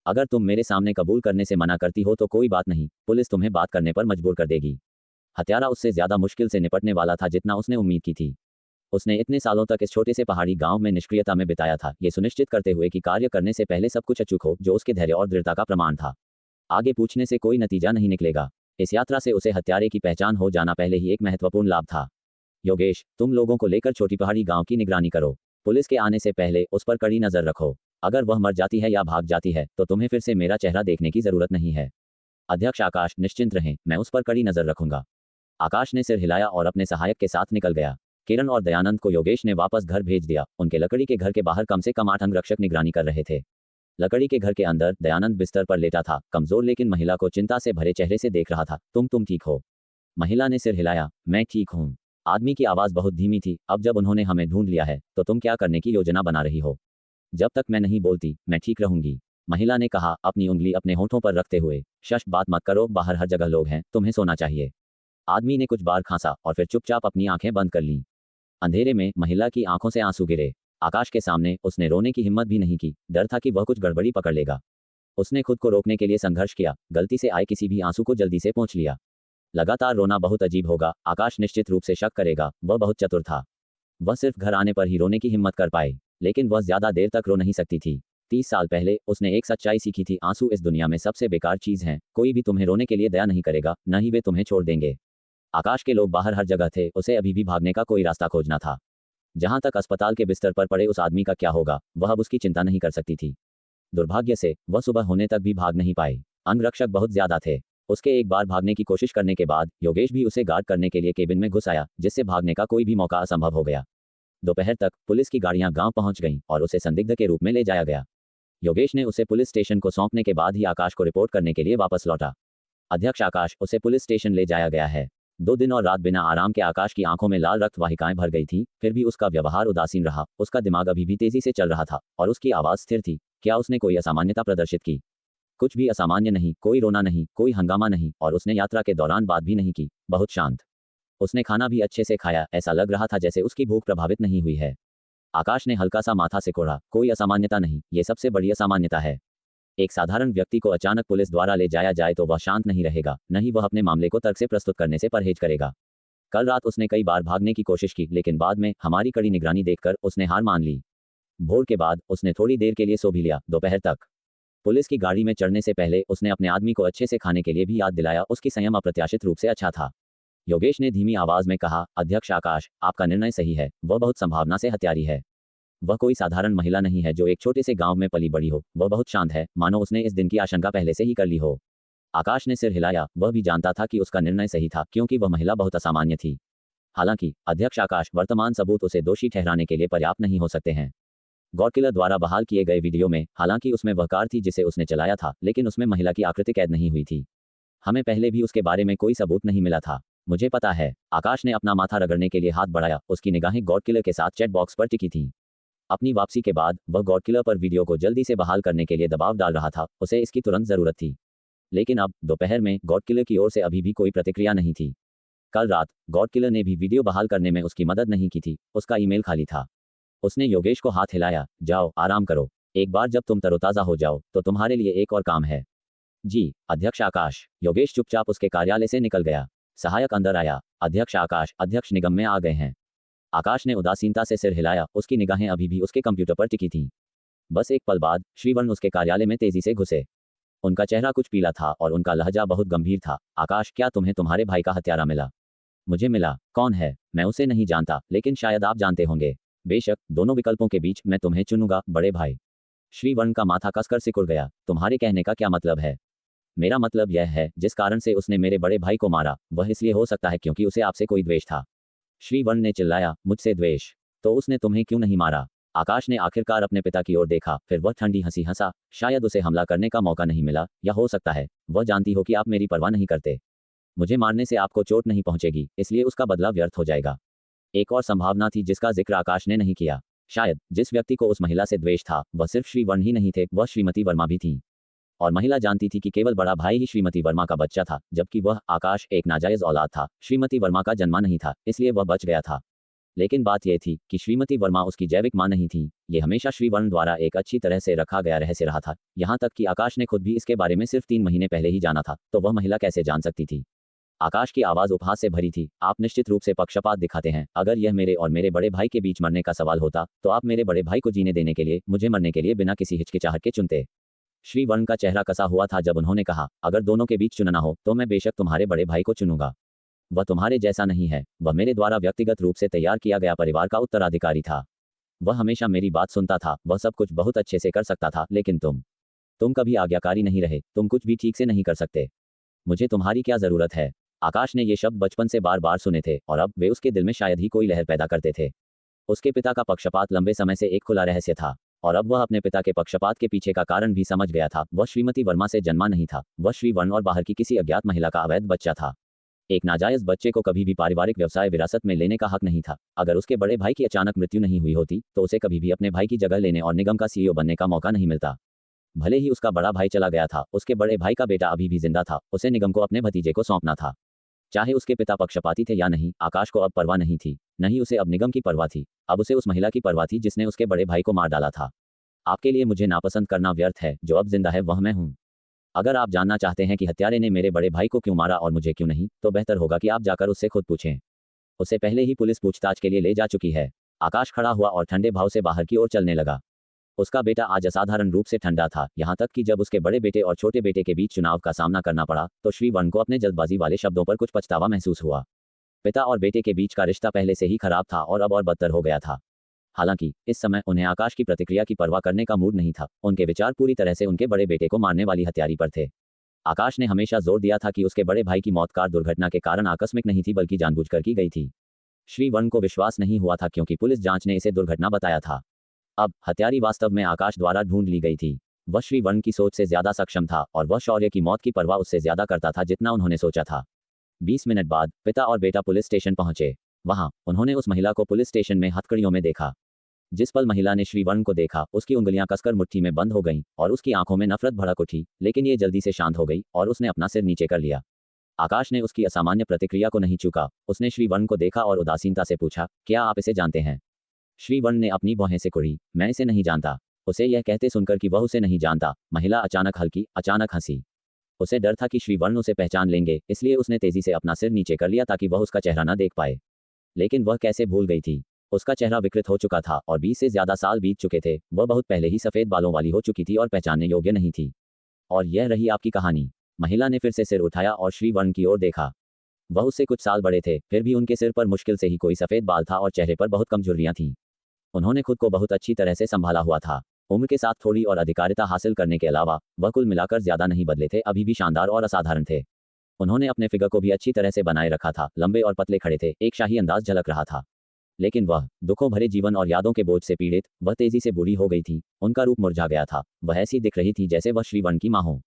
अगर तुम मेरे सामने कबूल करने से मना करती हो तो कोई बात नहीं, पुलिस तुम्हें बात करने पर मजबूर कर देगी। हत्यारा उससे ज्यादा मुश्किल से निपटने वाला था जितना उसने उम्मीद की थी। उसने इतने सालों तक इस छोटे से पहाड़ी गांव में निष्क्रियता में बिताया था, ये सुनिश्चित करते हुए कि कार्य करने से पहले सब कुछ अचूक हो, जो उसके धैर्य और दृढ़ता का प्रमाण था। आगे पूछने से कोई नतीजा नहीं निकलेगा। इस यात्रा से उसे हत्यारे की पहचान हो जाना पहले ही एक महत्वपूर्ण लाभ था। योगेश, तुम लोगों को लेकर छोटी पहाड़ी गांव की निगरानी करो। पुलिस के आने से पहले उस पर कड़ी नजर रखो। अगर वह मर जाती है या भाग जाती है तो तुम्हें फिर से मेरा चेहरा देखने की जरूरत नहीं है। अध्यक्ष आकाश, निश्चिंत रहें, मैं उस पर कड़ी नजर रखूंगा। आकाश ने सिर हिलाया और अपने सहायक के साथ निकल गया। किरण और दयानंद को योगेश ने वापस घर भेज दिया। उनके लकड़ी के घर के बाहर कम से कम 8 अंगरक्षक निगरानी कर रहे थे। लकड़ी के घर के अंदर दयानंद बिस्तर पर लेटा था, कमजोर लेकिन महिला को चिंता से भरे चेहरे से देख रहा था। तुम ठीक हो? महिला ने सिर हिलाया। मैं ठीक हूँ। आदमी की आवाज बहुत धीमी थी। अब जब उन्होंने हमें ढूंढ लिया है तो तुम क्या करने की योजना बना रही हो? जब तक मैं नहीं बोलती मैं ठीक रहूंगी, महिला ने कहा, अपनी उंगली अपने होठों पर रखते हुए। शश, बात मत करो, बाहर हर जगह लोग हैं, तुम्हें सोना चाहिए। आदमी ने कुछ बार खांसा और फिर चुपचाप अपनी आंखें बंद कर लीं। अंधेरे में महिला की आंखों से आंसू गिरे। आकाश के सामने उसने रोने की हिम्मत भी नहीं की। डर था कि वह कुछ गड़बड़ी पकड़ लेगा। उसने खुद को रोकने के लिए संघर्ष किया, गलती से आए किसी भी आंसू को जल्दी से पोंछ लिया। लगातार रोना बहुत अजीब होगा, आकाश निश्चित रूप से शक करेगा। वह बहुत चतुर था। वह सिर्फ घर आने पर ही रोने की हिम्मत कर पाए, लेकिन वह ज्यादा देर तक रो नहीं सकती थी। 30 साल पहले उसने एक सच्चाई सीखी थी, आंसू इस दुनिया में सबसे बेकार चीज हैं। कोई भी तुम्हें रोने के लिए दया नहीं करेगा, न ही वे तुम्हें छोड़ देंगे। आकाश के लोग बाहर हर जगह थे, उसे अभी भी भागने का कोई रास्ता खोजना था। जहां तक अस्पताल के बिस्तर पर पड़े उस आदमी का क्या होगा, वह अब उसकी चिंता नहीं कर सकती थी। दुर्भाग्य से वह सुबह होने तक भी भाग नहीं पाए। अंगरक्षक बहुत ज्यादा थे। उसके एक बार भागने की कोशिश करने के बाद योगेश भी उसे गार्ड करने के लिए केबिन में घुस आया, जिससे भागने का कोई भी मौका असंभव हो गया। दोपहर तक पुलिस की गाड़ियां गांव पहुंच गईं और उसे संदिग्ध के रूप में ले जाया गया। योगेश ने उसे पुलिस स्टेशन को सौंपने के बाद ही आकाश को रिपोर्ट करने के लिए वापस लौटा। अध्यक्ष आकाश, उसे पुलिस स्टेशन ले जाया गया है। 2 दिन और रात बिना आराम के आकाश की आंखों में लाल रक्त वाहिकाएं भर गई थीं, फिर भी उसका व्यवहार उदासीन रहा। उसका दिमाग अभी भी तेजी से चल रहा था और उसकी आवाज स्थिर थी। क्या उसने कोई असामान्यता प्रदर्शित की? कुछ भी असामान्य नहीं, कोई रोना नहीं, कोई हंगामा नहीं, और उसने यात्रा के दौरान बात भी नहीं की। बहुत शांत। उसने खाना भी अच्छे से खाया, ऐसा लग रहा था जैसे उसकी भूख प्रभावित नहीं हुई है। आकाश ने हल्का सा माथा सिकोड़ा। कोई असामान्यता नहीं, ये सबसे बड़ी असामान्यता है। एक साधारण व्यक्ति को अचानक पुलिस द्वारा ले जाया जाए तो वह शांत नहीं रहेगा, न ही वह अपने मामले को तर्क से प्रस्तुत करने से परहेज करेगा। कल रात उसने कई बार भागने की कोशिश की, लेकिन बाद में हमारी कड़ी निगरानी देखकर उसने हार मान ली। भोर के बाद उसने थोड़ी देर के लिए सो भी लिया। दोपहर तक पुलिस की गाड़ी में चढ़ने से पहले उसने अपने आदमी को अच्छे से खाने के लिए भी याद दिलाया। उसकी संयम अप्रत्याशित रूप से अच्छा था। योगेश ने धीमी आवाज में कहा, अध्यक्ष आकाश, आपका निर्णय सही है। वह बहुत संभावना से हत्यारी है। वह कोई साधारण महिला नहीं है जो एक छोटे से गांव में पली बड़ी हो। वह बहुत शांत है, मानो उसने इस दिन की आशंका पहले से ही कर ली हो। आकाश ने सिर हिलाया। वह भी जानता था कि उसका निर्णय सही था, क्योंकि वह महिला बहुत असामान्य थी। हालांकि अध्यक्ष आकाश, वर्तमान सबूत उसे दोषी ठहराने के लिए पर्याप्त नहीं हो सकते हैं। गॉडकिलर द्वारा बहाल किए गए वीडियो में हालांकि उसमें वह कार थी जिसे उसने चलाया था, लेकिन उसमें महिला की आकृति कैद नहीं हुई थी। हमें पहले भी उसके बारे में कोई सबूत नहीं मिला था। मुझे पता है। आकाश ने अपना माथा रगड़ने के लिए हाथ बढ़ाया। उसकी निगाहें गॉडकिलर के साथ चैट बॉक्स पर टिकी थीं। अपनी वापसी के बाद वह गॉडकिलर पर वीडियो को जल्दी से बहाल करने के लिए दबाव डाल रहा था। उसे इसकी तुरंत जरूरत थी। लेकिन अब दोपहर में गॉडकिलर की ओर से अभी भी कोई प्रतिक्रिया नहीं थी। कल रात गॉडकिलर ने भी वीडियो बहाल करने में उसकी मदद नहीं की थी। उसका ईमेल खाली था। उसने योगेश को हाथ हिलाया। जाओ, आराम करो। एक बार जब तुम तरोताजा हो जाओ तो तुम्हारे लिए एक और काम है। जी अध्यक्ष आकाश। योगेश चुपचाप उसके कार्यालय से निकल गया। सहायक अंदर आया। अध्यक्ष आकाश, अध्यक्ष निगम में आ गए हैं। आकाश ने उदासीनता से सिर हिलाया। उसकी निगाहें अभी भी उसके कंप्यूटर पर टिकी थीं। बस एक पल बाद श्रीवर्ण उसके कार्यालय में तेजी से घुसे। उनका चेहरा कुछ पीला था और उनका लहजा बहुत गंभीर था। आकाश, क्या तुम्हें तुम्हारे भाई का हत्यारा मिला? मुझे मिला। कौन है? मैं उसे नहीं जानता, लेकिन शायद आप जानते होंगे। बेशक, दोनों विकल्पों के बीच मैं तुम्हें चुनूंगा, बड़े भाई। श्रीवर्ण का माथा कसकर सिकुड़ गया। तुम्हारे कहने का क्या मतलब है? मेरा मतलब यह है, जिस कारण से उसने मेरे बड़े भाई को मारा, वह इसलिए हो सकता है क्योंकि उसे आपसे कोई द्वेष था। श्रीवर्ण ने चिल्लाया। मुझसे द्वेष? तो उसने तुम्हें क्यों नहीं मारा? आकाश ने आखिरकार अपने पिता की ओर देखा, फिर वह ठंडी हंसी हंसा। शायद उसे हमला करने का मौका नहीं मिला, या हो सकता है वह जानती हो कि आप मेरी परवाह नहीं करते। मुझे मारने से आपको चोट नहीं पहुंचेगी, इसलिए उसका बदला व्यर्थ हो जाएगा। एक और संभावना थी जिसका जिक्र आकाश ने नहीं किया। शायद जिस व्यक्ति को उस महिला से द्वेष था वह सिर्फ श्रीवर्ण ही नहीं थे, वह श्रीमती वर्मा भी थी। और महिला जानती थी कि केवल बड़ा भाई ही श्रीमती वर्मा का बच्चा था, जबकि वह आकाश एक नाजायज औलाद था। श्रीमती वर्मा का जन्मा नहीं था, इसलिए वह बच गया था। लेकिन बात यह थी कि श्रीमती वर्मा उसकी जैविक मां नहीं थी। ये हमेशा श्रीवर्ण द्वारा एक अच्छी तरह से रखा गया रहस्य रहा था, यहाँ तक कि आकाश ने खुद भी इसके बारे में सिर्फ 3 महीने पहले ही जाना था। तो वह महिला कैसे जान सकती थी? आकाश की आवाज उपहास से भरी थी। आप निश्चित रूप से पक्षपात दिखाते हैं। अगर यह मेरे और मेरे बड़े भाई के बीच मरने का सवाल होता तो आप मेरे बड़े भाई को जीने देने के लिए मुझे मरने के लिए बिना किसी हिचकिचाहट के चुनते। श्रीवर्ण का चेहरा कसा हुआ था जब उन्होंने कहा, अगर दोनों के बीच चुनना हो तो मैं बेशक तुम्हारे बड़े भाई को चुनूंगा। वह तुम्हारे जैसा नहीं है। वह मेरे द्वारा व्यक्तिगत रूप से तैयार किया गया परिवार का उत्तराधिकारी था। वह हमेशा मेरी बात सुनता था। वह सब कुछ बहुत अच्छे से कर सकता था, लेकिन तुम कभी आज्ञाकारी नहीं रहे। तुम कुछ भी ठीक से नहीं कर सकते। मुझे तुम्हारी क्या जरूरत है? आकाश ने ये शब्द बचपन से बार बार सुने थे और अब वे उसके दिल में शायद ही कोई लहर पैदा करते थे। उसके पिता का पक्षपात लंबे समय से एक खुला रहस्य था और अब वह अपने पिता के पक्षपात के पीछे का कारण भी समझ गया था। वह श्रीमती वर्मा से जन्मा नहीं था, वह श्रीवर्ण और बाहर की किसी अज्ञात महिला का अवैध बच्चा था। एक नाजायज बच्चे को कभी भी पारिवारिक व्यवसाय विरासत में लेने का हक नहीं था। अगर उसके बड़े भाई की अचानक मृत्यु नहीं हुई होती तो उसे कभी भी अपने भाई की जगह लेने और निगम का सीईओ बनने का मौका नहीं मिलता। भले ही उसका बड़ा भाई चला गया था, उसके बड़े भाई का बेटा अभी भी जिंदा था, उसे निगम को अपने भतीजे को सौंपना था। चाहे उसके पिता पक्षपाती थे या नहीं, आकाश को अब परवाह नहीं थी। नहीं उसे अब निगम की परवाह थी, अब उसे उस महिला की परवाह थी जिसने उसके बड़े भाई को मार डाला था। आपके लिए मुझे नापसंद करना व्यर्थ है, जो अब जिंदा है वह मैं हूँ। अगर आप जानना चाहते हैं कि हत्यारे ने मेरे बड़े भाई को क्यों मारा और मुझे क्यों नहीं, तो बेहतर होगा कि आप जाकर उससे खुद पूछें। उसे पहले ही पुलिस पूछताछ के लिए ले जा चुकी है। आकाश खड़ा हुआ और ठंडे भाव से बाहर की ओर चलने लगा। उसका बेटा आज असाधारण रूप से ठंडा था, यहाँ तक कि जब उसके बड़े बेटे और छोटे बेटे के बीच चुनाव का सामना करना पड़ा तो श्रीवर्ण को अपने जल्दबाजी वाले शब्दों पर कुछ पछतावा महसूस हुआ। पिता और बेटे के बीच का रिश्ता पहले से ही खराब था और अब और बदतर हो गया था। हालांकि इस समय उन्हें आकाश की प्रतिक्रिया की परवाह करने का मूड नहीं था। उनके विचार पूरी तरह से उनके बड़े बेटे को मारने वाली हत्यारी पर थे। आकाश ने हमेशा जोर दिया था कि उसके बड़े भाई की मौत कार दुर्घटना के कारण आकस्मिक नहीं थी बल्कि जानबूझकर की गई थी। श्रीवर्ण को विश्वास नहीं हुआ था क्योंकि पुलिस जांच ने इसे दुर्घटना बताया था। अब हत्यारी वास्तव में आकाश द्वारा ढूंढ ली गई थी। वह श्रीवर्ण की सोच से ज्यादा सक्षम था और वह शौर्य की मौत की परवाह उससे ज्यादा करता था जितना उन्होंने सोचा था। 20 मिनट बाद पिता और बेटा पुलिस स्टेशन पहुंचे। वहां उन्होंने उस महिला को पुलिस स्टेशन में हथकड़ियों में देखा। जिस पल महिला ने श्रीवर्ण को देखा उसकी उंगलियां कसकर मुट्ठी में बंद हो गईं और उसकी आंखों में नफरत भड़क उठी, लेकिन ये जल्दी से शांत हो गई और उसने अपना सिर नीचे कर लिया। आकाश ने उसकी असामान्य प्रतिक्रिया को नहीं चूका। उसने श्रीवर्ण को देखा और उदासीनता से पूछा, क्या आप इसे जानते हैं? श्रीवर्ण ने अपनी भौहें से कुड़ी, मैं इसे नहीं जानता। उसे यह कहते सुनकर कि वह उसे नहीं जानता, महिला अचानक हंसी। उसे डर था कि श्रीवर्ण उसे पहचान लेंगे, इसलिए उसने तेजी से अपना सिर नीचे कर लिया ताकि वह उसका चेहरा न देख पाए। लेकिन वह कैसे भूल गई थी? उसका चेहरा विकृत हो चुका था और 20 से ज्यादा साल बीत चुके थे। वह बहुत पहले ही सफेद बालों वाली हो चुकी थी और पहचानने योग्य नहीं थी। और यह रही आपकी कहानी। महिला ने फिर से सिर उठाया और श्रीवर्ण की ओर देखा। वह उससे कुछ साल बड़े थे, फिर भी उनके सिर पर मुश्किल से ही कोई सफेद बाल था और चेहरे पर बहुत कम झुर्रियां थीं। उन्होंने खुद को बहुत अच्छी तरह से संभाला हुआ था। उम्र के साथ थोड़ी और अधिकारिता हासिल करने के अलावा वह कुल मिलाकर ज्यादा नहीं बदले थे, अभी भी शानदार और असाधारण थे। उन्होंने अपने फिगर को भी अच्छी तरह से बनाए रखा था, लंबे और पतले खड़े थे, एक शाही अंदाज झलक रहा था। लेकिन वह दुखों भरे जीवन और यादों के बोझ से पीड़ित, वह तेजी से बूढ़ी हो गई थी। उनका रूप मुरझा गया था। वह ऐसी दिख रही थी जैसे वह श्रीवर्ण की मां हो।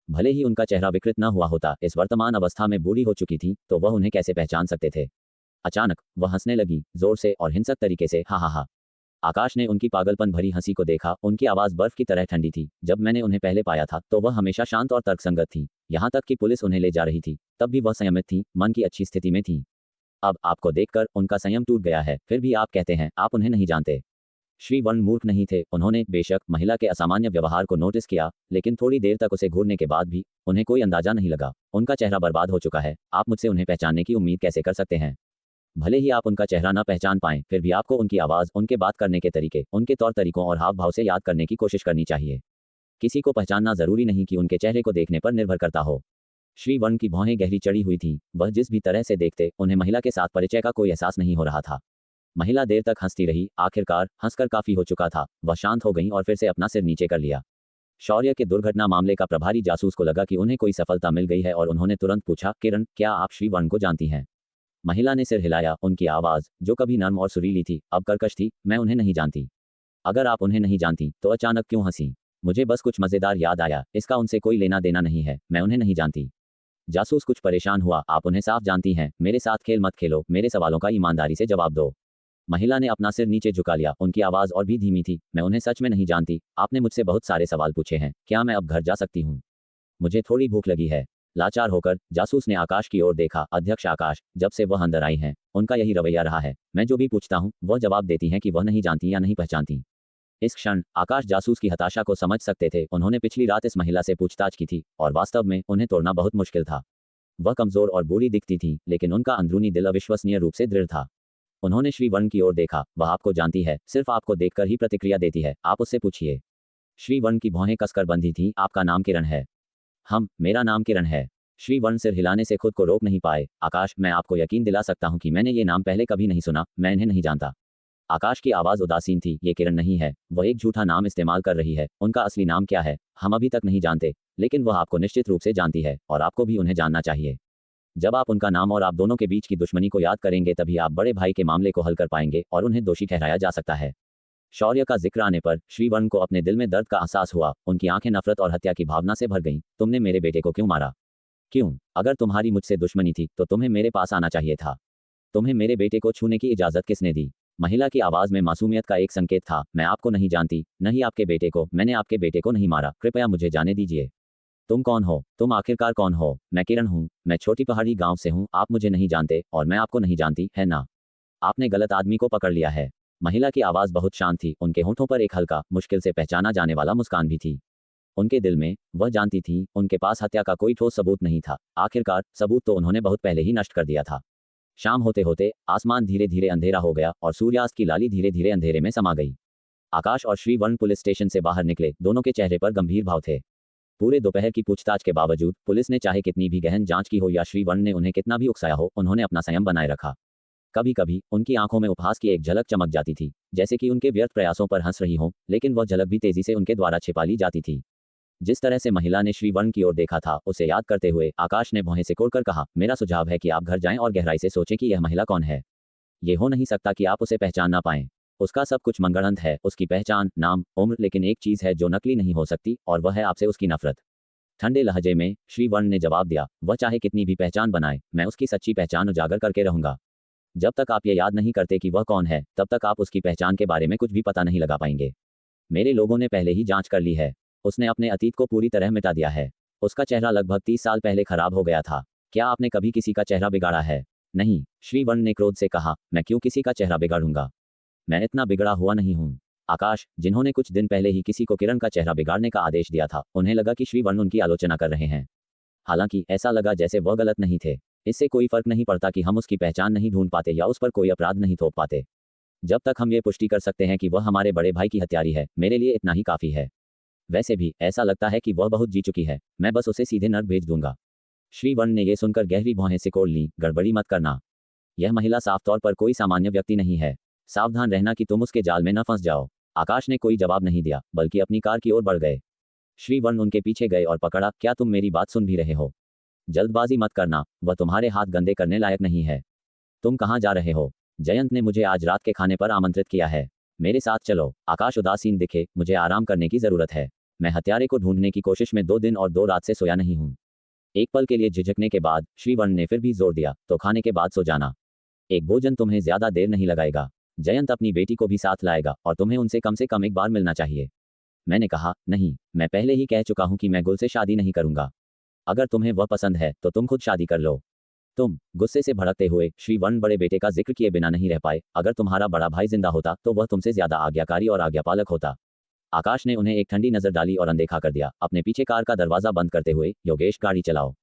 भले ही उनका चेहरा विकृत न हुआ होता, इस वर्तमान अवस्था में बूढ़ी हो चुकी थी तो वह उन्हें कैसे पहचान सकते थे? अचानक वह हंसने लगी, जोर से और हिंसक तरीके से, हा हा हा। आकाश ने उनकी पागलपन भरी हंसी को देखा। उनकी आवाज बर्फ की तरह ठंडी थी। जब मैंने उन्हें पहले पाया था तो वह हमेशा शांत और तर्कसंगत थी। यहाँ तक कि पुलिस उन्हें ले जा रही थी तब भी वह संयमित थी, मन की अच्छी स्थिति में थी। अब आपको देखकर उनका संयम टूट गया है, फिर भी आप कहते हैं आप उन्हें नहीं जानते। श्रीवर्ण मूर्ख नहीं थे। उन्होंने बेशक महिला के असामान्य व्यवहार को नोटिस किया, लेकिन थोड़ी देर तक उसे घूरने के बाद भी उन्हें कोई अंदाजा नहीं लगा। उनका चेहरा बर्बाद हो चुका है। आप मुझसे उन्हें पहचानने की उम्मीद कैसे कर सकते हैं? भले ही आप उनका चेहरा न पहचान पाएं, फिर भी आपको उनकी आवाज, उनके बात करने के तरीके, उनके तौर तरीकों और हाव भाव से याद करने की कोशिश करनी चाहिए। किसी को पहचानना जरूरी नहीं कि उनके चेहरे को देखने पर निर्भर करता हो। श्रीवर्ण की भौहें गहरी चढ़ी हुई थी। वह जिस भी तरह से देखते, उन्हें महिला के साथ परिचय का कोई एहसास नहीं हो रहा था। महिला देर तक हंसती रही। आखिरकार हंसकर काफी हो चुका था। वह शांत हो गई और फिर से अपना सिर नीचे कर लिया। शौर्य के दुर्घटना मामले का प्रभारी जासूस को लगा कि उन्हें कोई सफलता मिल गई है और उन्होंने तुरंत पूछा, किरण, क्या आप श्रीवर्ण को जानती हैं? महिला ने सिर हिलाया। उनकी आवाज, जो कभी नर्म और सुरीली थी, अब कर्कश थी। मैं उन्हें नहीं जानती। अगर आप उन्हें नहीं जानती तो अचानक क्यों हंसी? मुझे बस कुछ मजेदार याद आया। इसका उनसे कोई लेना देना नहीं है। मैं उन्हें नहीं जानती। जासूस कुछ परेशान हुआ। आप उन्हें साफ जानती हैं। मेरे साथ खेल मत खेलो। मेरे सवालों का ईमानदारी से जवाब दो। महिला ने अपना सिर नीचे झुका लिया। उनकी आवाज और भी धीमी थी। मैं उन्हें सच में नहीं जानती। आपने मुझसे बहुत सारे सवाल पूछे हैं। क्या मैं अब घर जा सकती हूँ? मुझे थोड़ी भूख लगी है। लाचार होकर जासूस ने आकाश की ओर देखा। अध्यक्ष आकाश, जब से वह अंदर आई हैं, उनका यही रवैया रहा है। मैं जो भी पूछता हूँ वह जवाब देती हैं कि वह नहीं जानती या नहीं पहचानती। इस क्षण आकाश जासूस की हताशा को समझ सकते थे। उन्होंने पिछली रात इस महिला से पूछताछ की थी और वास्तव में उन्हें तोड़ना बहुत मुश्किल था। वह कमजोर और बूढ़ी दिखती थी, लेकिन उनका अंदरूनी दिल अविश्वसनीय रूप से दृढ़ था। उन्होंने श्रीवर्ण की ओर देखा। वह आपको जानती है, सिर्फ आपको देखकर ही प्रतिक्रिया देती है। आप उससे पूछिए। श्रीवर्ण की भौहें कसकर बंधी थीं। आपका नाम किरण है? मेरा नाम किरण है। श्रीवर्ण सिर हिलाने से खुद को रोक नहीं पाए। आकाश, मैं आपको यकीन दिला सकता हूं कि मैंने ये नाम पहले कभी नहीं सुना। मैं इन्हें नहीं जानता। आकाश की आवाज उदासीन थी। ये किरण नहीं है। वह एक झूठा नाम इस्तेमाल कर रही है। उनका असली नाम क्या है हम अभी तक नहीं जानते, लेकिन वह आपको निश्चित रूप से जानती है और आपको भी उन्हें जानना चाहिए। जब आप उनका नाम और आप दोनों के बीच की दुश्मनी को याद करेंगे तभी आप बड़े भाई के मामले को हल कर पाएंगे और उन्हें दोषी ठहराया जा सकता है। शौर्य का जिक्र आने पर श्रीवर्ण को अपने दिल में दर्द का एहसास हुआ। उनकी आंखें नफरत और हत्या की भावना से भर गईं। तुमने मेरे बेटे को क्यों मारा? क्यों? अगर तुम्हारी मुझसे दुश्मनी थी तो तुम्हें मेरे पास आना चाहिए था। तुम्हें मेरे बेटे को छूने की इजाजत किसने दी? महिला की आवाज में मासूमियत का एक संकेत था। मैं आपको नहीं जानती, नहीं आपके बेटे को। मैंने आपके बेटे को नहीं मारा। कृपया मुझे जाने दीजिए। तुम कौन हो? तुम आखिरकार कौन हो? मैं किरण हूँ। मैं छोटी पहाड़ी गांव से हूँ। आप मुझे नहीं जानते और मैं आपको नहीं जानती, है ना? आपने गलत आदमी को पकड़ लिया है। महिला की आवाज बहुत शांत थी। उनके होठों पर एक हल्का, मुश्किल से पहचाना जाने वाला मुस्कान भी थी। उनके दिल में वह जानती थी उनके पास हत्या का कोई ठोस सबूत नहीं था। आखिरकार सबूत तो उन्होंने बहुत पहले ही नष्ट कर दिया था। शाम होते होते आसमान धीरे धीरे अंधेरा हो गया और सूर्यास्त की लाली धीरे धीरे अंधेरे में समा गई। आकाश और श्रीवर्ण पुलिस स्टेशन से बाहर निकले। दोनों के चेहरे पर गंभीर भाव थे। पूरे दोपहर की पूछताछ के बावजूद पुलिस ने चाहे कितनी भी गहन जांच की हो या श्रीवर्ण ने उन्हें कितना भी उकसाया हो, उन्होंने अपना संयम बनाए रखा। कभी कभी उनकी आंखों में उपहास की एक झलक चमक जाती थी, जैसे कि उनके व्यर्थ प्रयासों पर हंस रही हो, लेकिन वह झलक भी तेजी से उनके द्वारा छिपा ली जाती थी। जिस तरह से महिला ने श्रीवर्ण की ओर देखा था, उसे याद करते हुए आकाश ने भौहें सिकोड़कर कहा, मेरा सुझाव है कि आप घर जाएं और गहराई से सोचें कि यह महिला कौन है। ये हो नहीं सकता कि आप उसे पहचान ना पाएं। उसका सब कुछ मंगढ़ंत है, उसकी पहचान, नाम, उम्र, लेकिन एक चीज है जो नकली नहीं हो सकती, और वह है आपसे उसकी नफरत। ठंडे लहजे में श्रीवर्ण ने जवाब दिया, वह चाहे कितनी भी पहचान बनाए, मैं उसकी सच्ची पहचान उजागर करके रहूंगा। जब तक आप ये याद नहीं करते कि वह कौन है, तब तक आप उसकी पहचान के बारे में कुछ भी पता नहीं लगा पाएंगे। मेरे लोगों ने पहले ही जांच कर ली है। उसने अपने अतीत को पूरी तरह मिटा दिया है। उसका चेहरा लगभग 30 साल पहले खराब हो गया था। क्या आपने कभी किसी का चेहरा बिगाड़ा है? नहीं, श्रीवर्ण ने क्रोध से कहा, मैं क्यों किसी का चेहरा बिगाड़ूंगा? मैं इतना बिगड़ा हुआ नहीं हूं। आकाश, जिन्होंने कुछ दिन पहले ही किसी को किरण का चेहरा बिगाड़ने का आदेश दिया था, उन्हें लगा कि श्रीवर्ण उनकी आलोचना कर रहे हैं। हालांकि ऐसा लगा जैसे वह गलत नहीं थे। इससे कोई फर्क नहीं पड़ता कि हम उसकी पहचान नहीं ढूंढ पाते या उस पर कोई अपराध नहीं थोप पाते। जब तक हम ये पुष्टि कर सकते हैं कि वह हमारे बड़े भाई की हत्यारी है, मेरे लिए इतना ही काफी है। वैसे भी ऐसा लगता है कि वह बहुत जी चुकी है। मैं बस उसे सीधे नर्क भेज दूंगा। श्रीवर्ण ने यह सुनकर गहरी भौहें सिकोड़ ली। गड़बड़ी मत करना। यह महिला साफ तौर पर कोई सामान्य व्यक्ति नहीं है। सावधान रहना कि तुम उसके जाल में न फंस जाओ। आकाश ने कोई जवाब नहीं दिया, बल्कि अपनी कार की ओर बढ़ गए। श्रीवर्ण उनके पीछे गए और पकड़ा, क्या तुम मेरी बात सुन भी रहे हो? जल्दबाजी मत करना, वह तुम्हारे हाथ गंदे करने लायक नहीं है। तुम कहाँ जा रहे हो? जयंत ने मुझे आज रात के खाने पर आमंत्रित किया है। मेरे साथ चलो। आकाश उदासीन दिखे, मुझे आराम करने की जरूरत है। मैं हत्यारे को ढूंढने की कोशिश में 2 दिन और 2 रात से सोया नहीं हूँ। एक पल के लिए झिझकने के बाद श्रीवर्ण ने फिर भी जोर दिया, तो खाने के बाद सो जाना। एक भोजन तुम्हें ज्यादा देर नहीं लगाएगा। जयंत अपनी बेटी को भी साथ लाएगा और तुम्हें उनसे कम से कम एक बार मिलना चाहिए। मैंने कहा, नहीं, मैं पहले ही कह चुका हूं कि मैं गुल से शादी नहीं करूंगा। अगर तुम्हें वह पसंद है तो तुम खुद शादी कर लो। तुम, गुस्से से भड़कते हुए श्रीवर्ण बड़े बेटे का जिक्र किए बिना नहीं रह पाए। अगर तुम्हारा बड़ा भाई जिंदा होता तो वह तुमसे ज्यादा आज्ञाकारी और आज्ञापालक होता। आकाश ने उन्हें एक ठंडी नजर डाली और अनदेखा कर दिया। अपने पीछे कार का दरवाजा बंद करते हुए, योगेश गाड़ी चलाओ।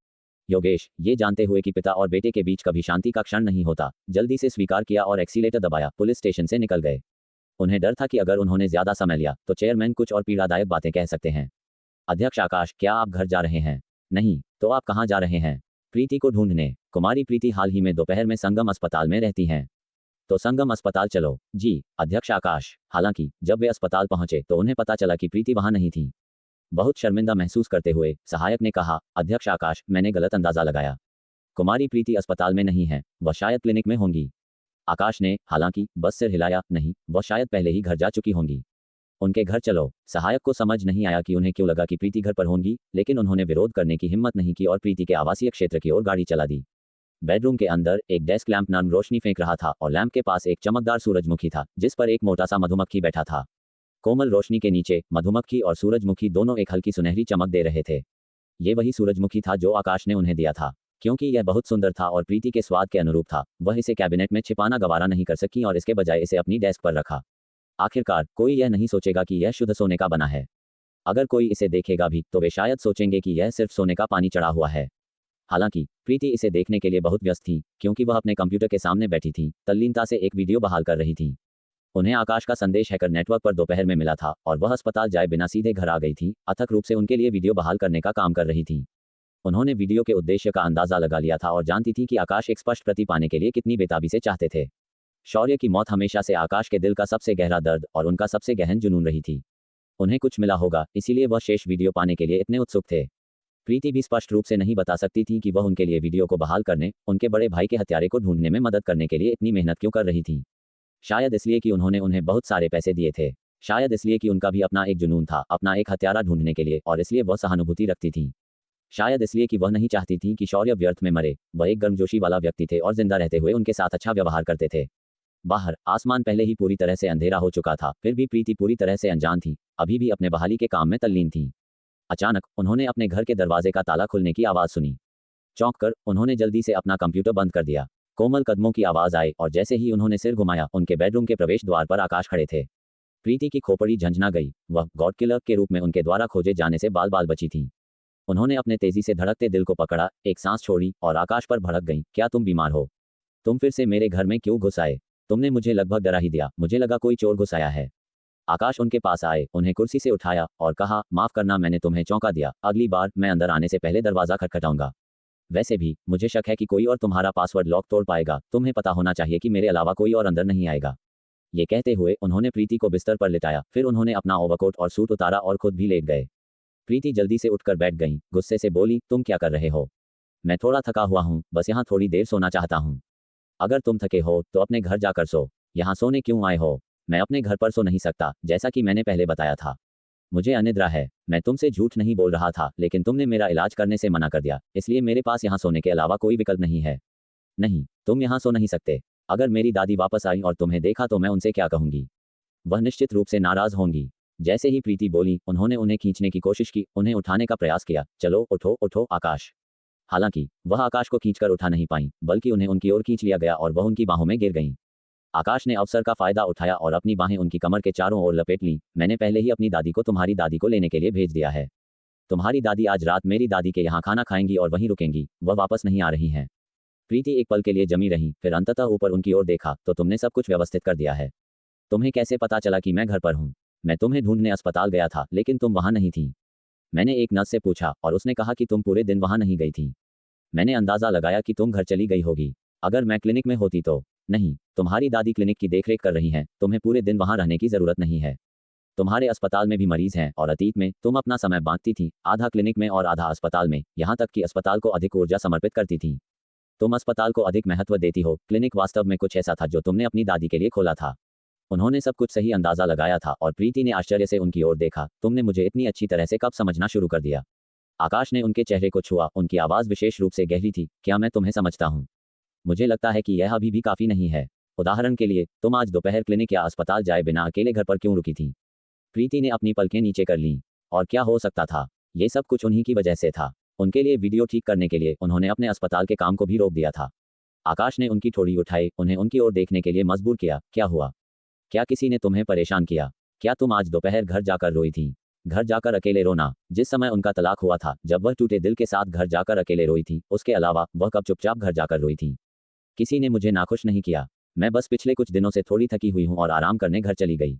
योगेश, ये जानते हुए कि पिता और बेटे के बीच कभी शांति का क्षण नहीं होता, जल्दी से स्वीकार किया और एक्सीलेटर दबाया, पुलिस स्टेशन से निकल गए। उन्हें डर था कि अगर उन्होंने ज्यादा समय लिया तो चेयरमैन कुछ और पीड़ादायक बातें कह सकते हैं। अध्यक्ष आकाश, क्या आप घर जा रहे हैं? नहीं, तो आप कहाँ जा रहे हैं? प्रीति को ढूंढने। कुमारी प्रीति हाल ही में दोपहर में संगम अस्पताल में रहती हैं। तो संगम अस्पताल चलो। जी, अध्यक्ष आकाश। हालांकि जब वे अस्पताल पहुंचे तो उन्हें पता चला कि प्रीति वहां नहीं थी। बहुत शर्मिंदा महसूस करते हुए सहायक ने कहा, अध्यक्ष आकाश, मैंने गलत अंदाजा लगाया। कुमारी प्रीति अस्पताल में नहीं है, वह शायद क्लिनिक में होंगी। आकाश ने हालांकि बस सिर हिलाया, नहीं, वह शायद पहले ही घर जा चुकी होंगी। उनके घर चलो। सहायक को समझ नहीं आया कि उन्हें क्यों लगा कि प्रीति घर पर होंगी, लेकिन उन्होंने विरोध करने की हिम्मत नहीं की और प्रीति के आवासीय क्षेत्र की ओर गाड़ी चला दी। बेडरूम के अंदर एक डेस्क लैंप नर्म रोशनी फेंक रहा था और लैंप के पास एक चमकदार सूरजमुखी था, जिस पर एक मोटा सा मधुमक्खी बैठा था। कोमल रोशनी के नीचे मधुमक्खी और सूरजमुखी दोनों एक हल्की सुनहरी चमक दे रहे थे। ये वही सूरजमुखी था जो आकाश ने उन्हें दिया था। क्योंकि यह बहुत सुंदर था और प्रीति के स्वाद के अनुरूप था, वह इसे कैबिनेट में छिपाना गवारा नहीं कर सकी और इसके बजाय इसे अपनी डेस्क पर रखा। आखिरकार कोई यह नहीं सोचेगा कि यह शुद्ध सोने का बना है। अगर कोई इसे देखेगा भी तो वे शायद सोचेंगे कि यह सिर्फ सोने का पानी चढ़ा हुआ है। हालांकि प्रीति इसे देखने के लिए बहुत व्यस्त थी, क्योंकि वह अपने कंप्यूटर के सामने बैठी थी, तल्लीनता से एक वीडियो बहाल कर रही थी। उन्हें आकाश का संदेश हैकर नेटवर्क पर दोपहर में मिला था और वह अस्पताल जाए बिना सीधे घर आ गई थी, अथक रूप से उनके लिए वीडियो बहाल करने का काम कर रही थी। उन्होंने वीडियो के उद्देश्य का अंदाजा लगा लिया था और जानती थी कि आकाश एक स्पष्ट प्रति पाने के लिए कितनी बेताबी से चाहते थे। शौर्य की मौत हमेशा से आकाश के दिल का सबसे गहरा दर्द और उनका सबसे गहन जुनून रही थी। उन्हें कुछ मिला होगा, इसीलिए वह शेष वीडियो पाने के लिए इतने उत्सुक थे। प्रीति भी स्पष्ट रूप से नहीं बता सकती थी कि वह उनके लिए वीडियो को बहाल करने, उनके बड़े भाई के हत्यारे को ढूंढने में मदद करने के लिए इतनी मेहनत क्यों कर रही थी। शायद इसलिए कि उन्होंने उन्हें बहुत सारे पैसे दिए थे, शायद इसलिए कि उनका भी अपना एक जुनून था, अपना एक हत्यारा ढूंढने के लिए, और इसलिए वह सहानुभूति रखती थी। शायद इसलिए कि वह नहीं चाहती थी कि शौर्य व्यर्थ में मरे। वह एक गर्मजोशी वाला व्यक्ति थे और जिंदा रहते हुए उनके साथ अच्छा व्यवहार करते थे। बाहर आसमान पहले ही पूरी तरह से अंधेरा हो चुका था, फिर भी प्रीति पूरी तरह से अनजान थी, अभी भी अपने बहाली के काम में तल्लीन थी। अचानक उन्होंने अपने घर के दरवाजे का ताला खुलने की आवाज सुनी। चौंक कर उन्होंने जल्दी से अपना कंप्यूटर बंद कर दिया। कोमल कदमों की आवाज आई और जैसे ही उन्होंने सिर घुमाया, उनके बेडरूम के प्रवेश द्वार पर आकाश खड़े थे। प्रीति की खोपड़ी झंझना गई। वह गॉड किलर के रूप में उनके द्वारा खोजे जाने से बाल बाल बची थी। उन्होंने अपने तेजी से धड़कते दिल को पकड़ा, एक सांस छोड़ी और आकाश पर भड़क गईं। क्या तुम बीमार हो? तुम फिर से मेरे घर में क्यों घुस आए? तुमने मुझे लगभग डरा ही दिया, मुझे लगा कोई चोर घुस आया है। आकाश उनके पास आए, उन्हें कुर्सी से उठाया और कहा, माफ करना, मैंने तुम्हें चौंका दिया। अगली बार मैं अंदर आने से पहले दरवाजा खटखटाऊंगा। वैसे भी मुझे शक है कि कोई और तुम्हारा पासवर्ड लॉक तोड़ पाएगा। तुम्हें पता होना चाहिए कि मेरे अलावा कोई और अंदर नहीं आएगा। ये कहते हुए उन्होंने प्रीति को बिस्तर पर लिटाया, फिर उन्होंने अपना ओवरकोट और सूट उतारा और खुद भी लेट गए। प्रीति जल्दी से उठकर बैठ गईं, गुस्से से बोली, तुम क्या कर रहे हो? मैं थोड़ा थका हुआ हूँ, बस यहाँ थोड़ी देर सोना चाहता हूँ। अगर तुम थके हो तो अपने घर जाकर सो, यहाँ सोने क्यों आए हो? मैं अपने घर पर सो नहीं सकता, जैसा कि मैंने पहले बताया था। मुझे अनिद्रा है। मैं तुमसे झूठ नहीं बोल रहा था, लेकिन तुमने मेरा इलाज करने से मना कर दिया, इसलिए मेरे पास यहाँ सोने के अलावा कोई विकल्प नहीं है। नहीं, तुम यहाँ सो नहीं सकते। अगर मेरी दादी वापस आई और तुम्हें देखा तो मैं उनसे क्या कहूंगी? वह निश्चित रूप से नाराज होंगी। जैसे ही प्रीति बोली, उन्होंने उन्हें खींचने की कोशिश की, उन्हें उठाने का प्रयास किया। चलो उठो उठो आकाश। हालांकि वह आकाश को खींचकर उठा नहीं पाई, बल्कि उन्हें उनकी ओर खींच लिया गया और वह उनकी बाहों में गिर गईं। आकाश ने अवसर का फायदा उठाया और अपनी बाहें उनकी कमर के चारों ओर लपेट लीं। मैंने पहले ही अपनी दादी को तुम्हारी दादी को लेने के लिए भेज दिया है। तुम्हारी दादी आज रात मेरी दादी के यहाँ खाना खाएंगी और वहीं रुकेंगी, वह वापस नहीं आ रही हैं। प्रीति एक पल के लिए जमी रही, फिर अंततः ऊपर उनकी ओर देखा तो तुमने सब कुछ व्यवस्थित कर दिया है। तुम्हें कैसे पता चला कि मैं घर पर हूँ? मैं तुम्हें ढूंढने अस्पताल गया था, लेकिन तुम वहां नहीं थी। मैंने एक नर्स से पूछा और उसने कहा कि तुम पूरे दिन वहां नहीं गई थी। मैंने अंदाजा लगाया कि तुम घर चली गई होगी। अगर मैं क्लिनिक में होती तो। नहीं, तुम्हारी दादी क्लिनिक की देखरेख कर रही हैं, तुम्हें पूरे दिन वहां रहने की जरूरत नहीं है। तुम्हारे अस्पताल में भी मरीज हैं और अतीत में तुम अपना समय बांटती थी, आधा क्लिनिक में और आधा अस्पताल में, यहाँ तक कि अस्पताल को अधिक ऊर्जा समर्पित करती थी। तुम अस्पताल को अधिक महत्व देती हो, क्लिनिक वास्तव में कुछ ऐसा था जो तुमने अपनी दादी के लिए खोला था। उन्होंने सब कुछ सही अंदाजा लगाया था और प्रीति ने आश्चर्य से उनकी ओर देखा। तुमने मुझे इतनी अच्छी तरह से कब समझना शुरू कर दिया? आकाश ने उनके चेहरे को छुआ, उनकी आवाज विशेष रूप से गहरी थी। क्या मैं तुम्हें समझता हूँ? मुझे लगता है कि यह अभी भी काफी नहीं है। उदाहरण के लिए, तुम आज दोपहर क्लिनिक या अस्पताल जाए बिना अकेले घर पर क्यों रुकी थी? प्रीति ने अपनी पलकें नीचे कर लीं। और क्या हो सकता था? ये सब कुछ उन्हीं की वजह से था। उनके लिए वीडियो ठीक करने के लिए उन्होंने अपने अस्पताल के काम को भी रोक दिया था। आकाश ने उनकी ठोड़ी उठाई, उन्हें उनकी ओर देखने के लिए मजबूर किया। क्या हुआ? क्या किसी ने तुम्हें परेशान किया? क्या तुम आज दोपहर घर जाकर रोई थी? घर जाकर अकेले रोना, जिस समय उनका तलाक हुआ था, जब वह टूटे दिल के साथ घर जाकर अकेले रोई थी, उसके अलावा वह कब चुपचाप घर जाकर रोई थी? किसी ने मुझे नाखुश नहीं किया। मैं बस पिछले कुछ दिनों से थोड़ी थकी हुई हूँ और आराम करने घर चली गई।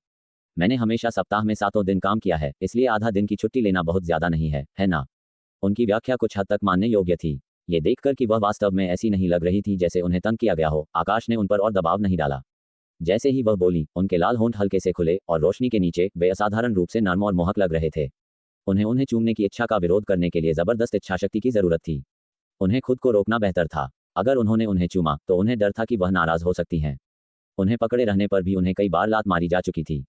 मैंने हमेशा सप्ताह में 7 दिन काम किया है, इसलिए आधा दिन की छुट्टी लेना बहुत ज्यादा नहीं है ना? उनकी व्याख्या कुछ हद तक मानने योग्य थी। ये देखकर कि वह वास्तव में ऐसी नहीं लग रही थी जैसे उन्हें तंग किया गया हो, आकाश ने उन पर और दबाव नहीं डाला। जैसे ही वह बोली, उनके लाल होंठ हल्के से खुले और रोशनी के नीचे वे असाधारण रूप से नर्म और मोहक लग रहे थे। उन्हें चूमने की इच्छा का विरोध करने के लिए जबरदस्त इच्छाशक्ति की जरूरत थी। उन्हें खुद को रोकना बेहतर था। अगर उन्होंने उन्हें चूमा तो उन्हें डर था कि वह नाराज हो सकती हैं। उन्हें पकड़े रहने पर भी उन्हें कई बार लात मारी जा चुकी थी।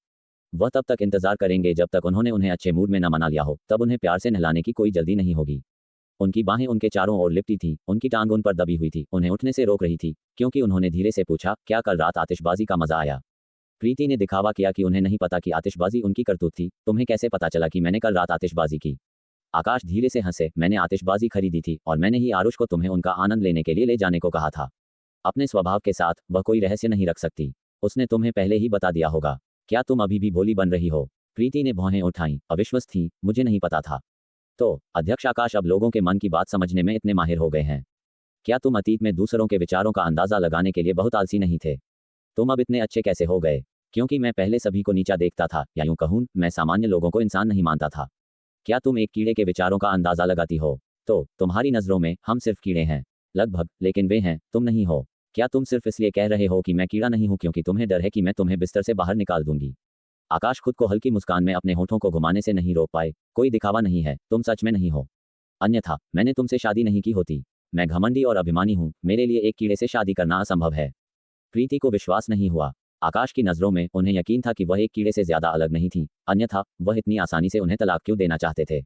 वह तब तक इंतजार करेंगे जब तक उन्हें अच्छे मूड में न मना लिया हो, तब उन्हें प्यार से नहलाने की कोई जल्दी नहीं होगी। उनकी बाहें उनके चारों ओर लिपटी थी, उनकी टांग उन पर दबी हुई थी, उन्हें उठने से रोक रही थी, क्योंकि उन्होंने धीरे से पूछा, क्या कल रात आतिशबाजी का मजा आया? प्रीति ने दिखावा किया कि उन्हें नहीं पता कि आतिशबाजी उनकी करतूत थी। तुम्हें कैसे पता चला कि मैंने कल रात आतिशबाजी की? आकाश धीरे से हंसे। मैंने आतिशबाजी खरीदी थी और मैंने ही आरुष को तुम्हें उनका आनंद लेने के लिए ले जाने को कहा था। अपने स्वभाव के साथ वह कोई रहस्य नहीं रख सकती। उसने तुम्हें पहले ही बता दिया होगा। क्या तुम अभी भी भोली बन रही हो? प्रीति ने भौहें उठाईं। अविश्वस थी, मुझे नहीं पता था। तो अध्यक्ष आकाश अब लोगों के मन की बात समझने में इतने माहिर हो गए हैं। क्या तुम अतीत में दूसरों के विचारों का अंदाजा लगाने के लिए बहुत आलसी नहीं थे? तुम अब इतने अच्छे कैसे हो गए? क्योंकि मैं पहले सभी को नीचा देखता था, या यूं कहूं, मैं सामान्य लोगों को इंसान नहीं मानता था। क्या तुम एक कीड़े के विचारों का अंदाजा लगाती हो? तो तुम्हारी नजरों में हम सिर्फ कीड़े हैं, लगभग, लेकिन वे हैं, तुम नहीं हो। क्या तुम सिर्फ इसलिए कह रहे हो कि मैं कीड़ा नहीं हूं क्योंकि तुम्हें डर है कि मैं तुम्हें बिस्तर से बाहर निकाल दूंगी? आकाश खुद को हल्की मुस्कान में अपने होठों को घुमाने से नहीं रोक पाए। कोई दिखावा नहीं है, तुम सच में नहीं हो। अन्यथा मैंने तुमसे शादी नहीं की होती। मैं घमंडी और अभिमानी हूँ, मेरे लिए एक कीड़े से शादी करना असंभव है। प्रीति को विश्वास नहीं हुआ। आकाश की नज़रों में उन्हें यकीन था कि वह एक कीड़े से ज्यादा अलग नहीं थी, अन्यथा वह इतनी आसानी से उन्हें तलाक क्यों देना चाहते थे।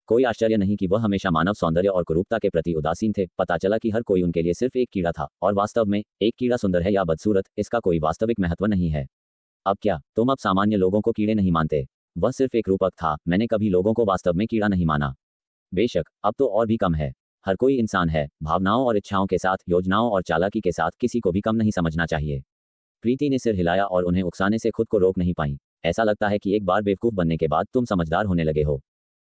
कोई आश्चर्य नहीं कि वह हमेशा मानव सौंदर्य और कुरूपता के प्रति उदासीन थे। पता चला कि हर कोई उनके लिए सिर्फ एक कीड़ा था, और वास्तव में एक कीड़ा सुंदर है या बदसूरत, इसका कोई वास्तविक महत्व नहीं है। अब क्या तुम अब सामान्य लोगों को कीड़े नहीं मानते? वह सिर्फ एक रूपक था, मैंने कभी लोगों को वास्तव में कीड़ा नहीं माना। बेशक अब तो और भी कम है। हर कोई इंसान है, भावनाओं और इच्छाओं के साथ, योजनाओं और चालाकी के साथ, किसी को भी कम नहीं समझना चाहिए। प्रीति ने सिर हिलाया और उन्हें उकसाने से खुद को रोक नहीं पाई। ऐसा लगता है कि एक बार बेवकूफ बनने के बाद तुम समझदार होने लगे हो।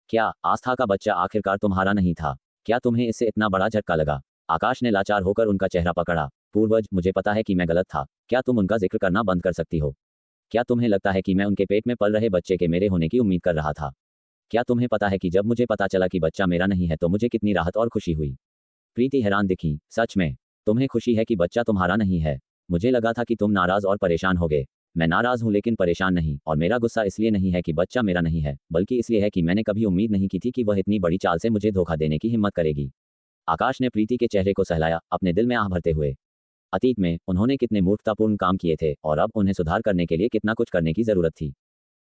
क्या आस्था का बच्चा आखिरकार तुम्हारा नहीं था? क्या तुम्हें इससे इतना बड़ा झटका लगा? आकाश ने लाचार होकर उनका चेहरा पकड़ा। पूर्वज, मुझे पता है कि मैं गलत था। क्या तुम उनका जिक्र करना बंद कर सकती हो? क्या तुम्हें लगता है कि मैं उनके पेट में पल रहे बच्चे के मेरे होने की उम्मीद कर रहा था? क्या तुम्हें पता है कि जब मुझे पता चला कि बच्चा मेरा नहीं है तो मुझे कितनी राहत और खुशी हुई? प्रीति हैरान दिखी। सच में? तुम्हें खुशी है कि बच्चा तुम्हारा नहीं है? मुझे लगा था कि तुम नाराज और परेशान होगे। मैं नाराज हूं लेकिन परेशान नहीं, और मेरा गुस्सा इसलिए नहीं है कि बच्चा मेरा नहीं है, बल्कि इसलिए है कि मैंने कभी उम्मीद नहीं की थी कि वह इतनी बड़ी चाल से मुझे धोखा देने की हिम्मत करेगी। आकाश ने प्रीति के चेहरे को सहलाया, अपने दिल में आह भरते हुए। अतीत में उन्होंने कितने मूर्खतापूर्ण काम किए थे, और अब उन्हें सुधार करने के लिए कितना कुछ करने की जरूरत थी।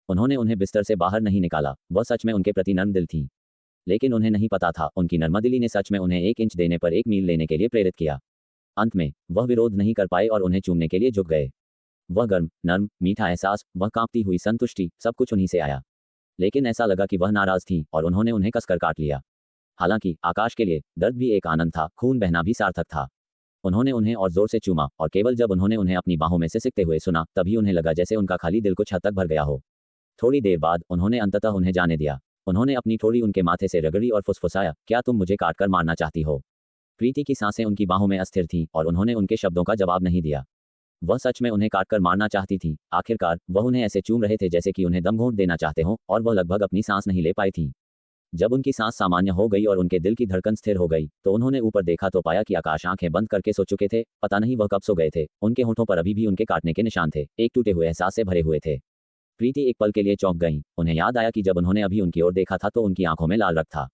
उन्होंने उन्हें बिस्तर से बाहर नहीं निकाला, वह सच में उनके प्रति नर्म दिल थी। लेकिन उन्हें नहीं पता था, उनकी नर्मदिली ने सच में उन्हें 1 इंच देने पर 1 मील लेने के लिए प्रेरित किया। अंत में वह विरोध नहीं कर पाए और उन्हें चूमने के लिए झुक गए। वह गर्म, नर्म, मीठा एहसास, वह कांपती हुई संतुष्टि, सब कुछ उन्हीं से आया। लेकिन ऐसा लगा कि वह नाराज थी और उन्होंने उन्हें कसकर काट लिया। हालांकि आकाश के लिए दर्द भी एक आनंद था, खून बहना भी सार्थक था। उन्होंने उन्हें और जोर से चूमा, और केवल जब उन्होंने उन्हें अपनी बाहों में से सिकते हुए सुना, तभी उन्हें लगा जैसे उनका खाली दिल कुछ हद तक भर गया हो। थोड़ी देर बाद उन्होंने अंततः उन्हें जाने दिया। उन्होंने अपनी ठोड़ी उनके माथे से रगड़ी और फुसफुसाया, क्या तुम मुझे काटकर मारना चाहती हो? प्रीति की सांसें उनकी बाहों में अस्थिर थीं, और उन्होंने उनके शब्दों का जवाब नहीं दिया। वह सच में उन्हें काटकर मारना चाहती थी। आखिरकार वह उन्हें ऐसे चूम रहे थे जैसे कि उन्हें दम घोंट देना चाहते हों, और वह लगभग अपनी सांस नहीं ले पाई थी। जब उनकी सांस सामान्य हो गई और उनके दिल की धड़कन स्थिर हो गई, तो उन्होंने ऊपर देखा तो पाया कि आकाश आंखें बंद करके सो चुके थे। पता नहीं वह कब सो गए थे। उनके होठों पर अभी भी उनके काटने के निशान थे, एक टूटे हुए एहसास से भरे हुए थे। प्रीति एक पल के लिए चौंक गईं। उन्हें याद आया कि जब उन्होंने अभी उनकी ओर देखा था तो उनकी आंखों में लाल रक्त था।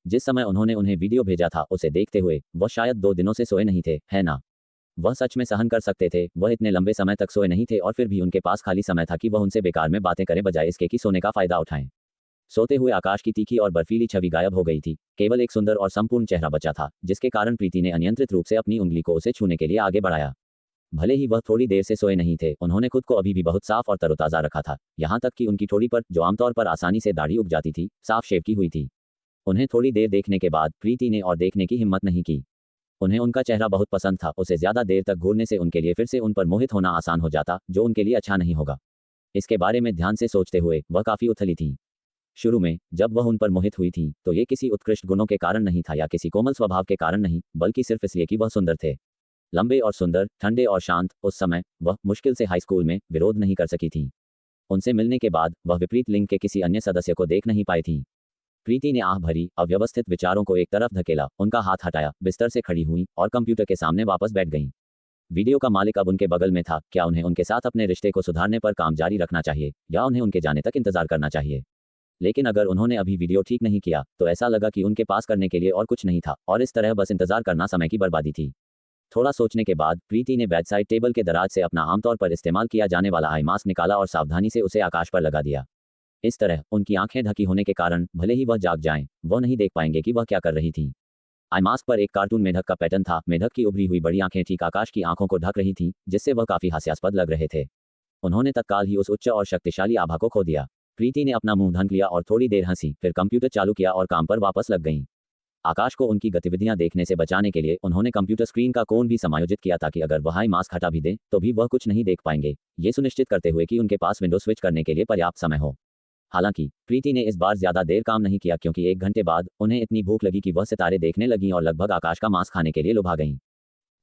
जिस समय उन्होंने उन्हें वीडियो भेजा था, उसे देखते हुए वह शायद 2 दिनों से सोए नहीं थे, है ना? वह सच में सहन कर सकते थे। वह इतने लंबे समय तक सोए नहीं थे, और फिर भी उनके पास खाली समय था कि वह उनसे बेकार में बातें करें बजाय इसके कि सोने का फायदा उठाएं। सोते हुए आकाश की तीखी और बर्फीली छवि गायब हो गई थी। केवल एक सुंदर और संपूर्ण चेहरा बचा था, जिसके कारण प्रीति ने अनियंत्रित रूप से अपनी उंगली को उसे छूने के लिए आगे बढ़ाया। भले ही वह थोड़ी देर से सोए नहीं थे, उन्होंने खुद को अभी भी बहुत साफ और तरोताजा रखा था। यहाँ तक कि उनकी ठोड़ी पर, जो आमतौर पर आसानी से दाढ़ी उग जाती थी, साफ शेव की हुई थी। उन्हें थोड़ी देर देखने के बाद प्रीति ने और देखने की हिम्मत नहीं की। उन्हें उनका चेहरा बहुत पसंद था। उसे ज्यादा देर तक घूरने से उनके लिए फिर से उन पर मोहित होना आसान हो जाता, जो उनके लिए अच्छा नहीं होगा। इसके बारे में ध्यान से सोचते हुए वह काफी उथली थी। शुरू में जब वह उन पर मोहित हुई थी, तो ये किसी उत्कृष्ट गुणों के कारण नहीं था या किसी कोमल स्वभाव के कारण नहीं, बल्कि सिर्फ इसलिए कि वह सुंदर थे। लंबे और सुंदर, ठंडे और शांत। उस समय वह मुश्किल से हाई स्कूल में विरोध नहीं कर सकी थी। उनसे मिलने के बाद वह विपरीत लिंग के किसी अन्य सदस्य को देख नहीं पाई थी। प्रीति ने आह भरी, अव्यवस्थित विचारों को एक तरफ धकेला, उनका हाथ हटाया, बिस्तर से खड़ी हुई और कंप्यूटर के सामने वापस बैठ गईं। वीडियो का मालिक अब उनके बगल में था। क्या उन्हें उनके साथ अपने रिश्ते को सुधारने पर काम जारी रखना चाहिए, या उन्हें उनके जाने तक इंतजार करना चाहिए? लेकिन अगर उन्होंने अभी वीडियो ठीक नहीं किया, तो ऐसा लगा कि उनके पास करने के लिए और कुछ नहीं था, और इस तरह बस इंतजार करना समय की बर्बादी थी। थोड़ा सोचने के बाद प्रीति ने बेडसाइड टेबल के दराज से अपना आमतौर पर इस्तेमाल किया जाने वाला आई मास्क निकाला और सावधानी से उसे आकाश पर लगा दिया। इस तरह उनकी आंखें ढकी होने के कारण भले ही वह जाग जाएं, वह नहीं देख पाएंगे कि वह क्या कर रही थी। आई मास्क पर एक कार्टून मेढक का पैटर्न था। मेढक की उभरी हुई बड़ी आंखें ठीक आकाश की आंखों को ढक रही थीं, जिससे वह काफी हास्यास्पद लग रहे थे। उन्होंने तत्काल ही उस उच्च और शक्तिशाली आभा को खो दिया। प्रीति ने अपना मुंह ढक लिया और थोड़ी देर हंसी, फिर कंप्यूटर चालू किया और काम पर वापस लग गईं। आकाश को उनकी गतिविधियां देखने से बचाने के लिए उन्होंने कंप्यूटर स्क्रीन का कोण भी समायोजित किया, ताकि अगर वह आई मास्क हटा भी दें तो भी वह कुछ नहीं देख पाएंगे, ये सुनिश्चित करते हुए कि उनके पास विंडो स्विच करने के लिए पर्याप्त समय हो। हालांकि प्रीति ने इस बार ज्यादा देर काम नहीं किया, क्योंकि 1 घंटे बाद उन्हें इतनी भूख लगी कि वह सितारे देखने लगीं और लगभग आकाश का मांस खाने के लिए लुभा गईं।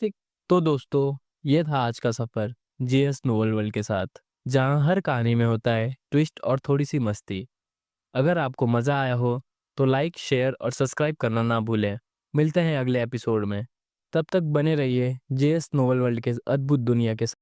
ठीक। तो दोस्तों, ये था आज का सफ़र जेएस नोवेल वर्ल्ड के साथ, जहाँ हर कहानी में होता है ट्विस्ट और थोड़ी सी मस्ती। अगर आपको मज़ा आया हो तो लाइक, शेयर और सब्सक्राइब करना ना भूलें। मिलते हैं अगले एपिसोड में। तब तक बने रहिए जेएस नोवेल वर्ल्ड के अद्भुत दुनिया के साथ।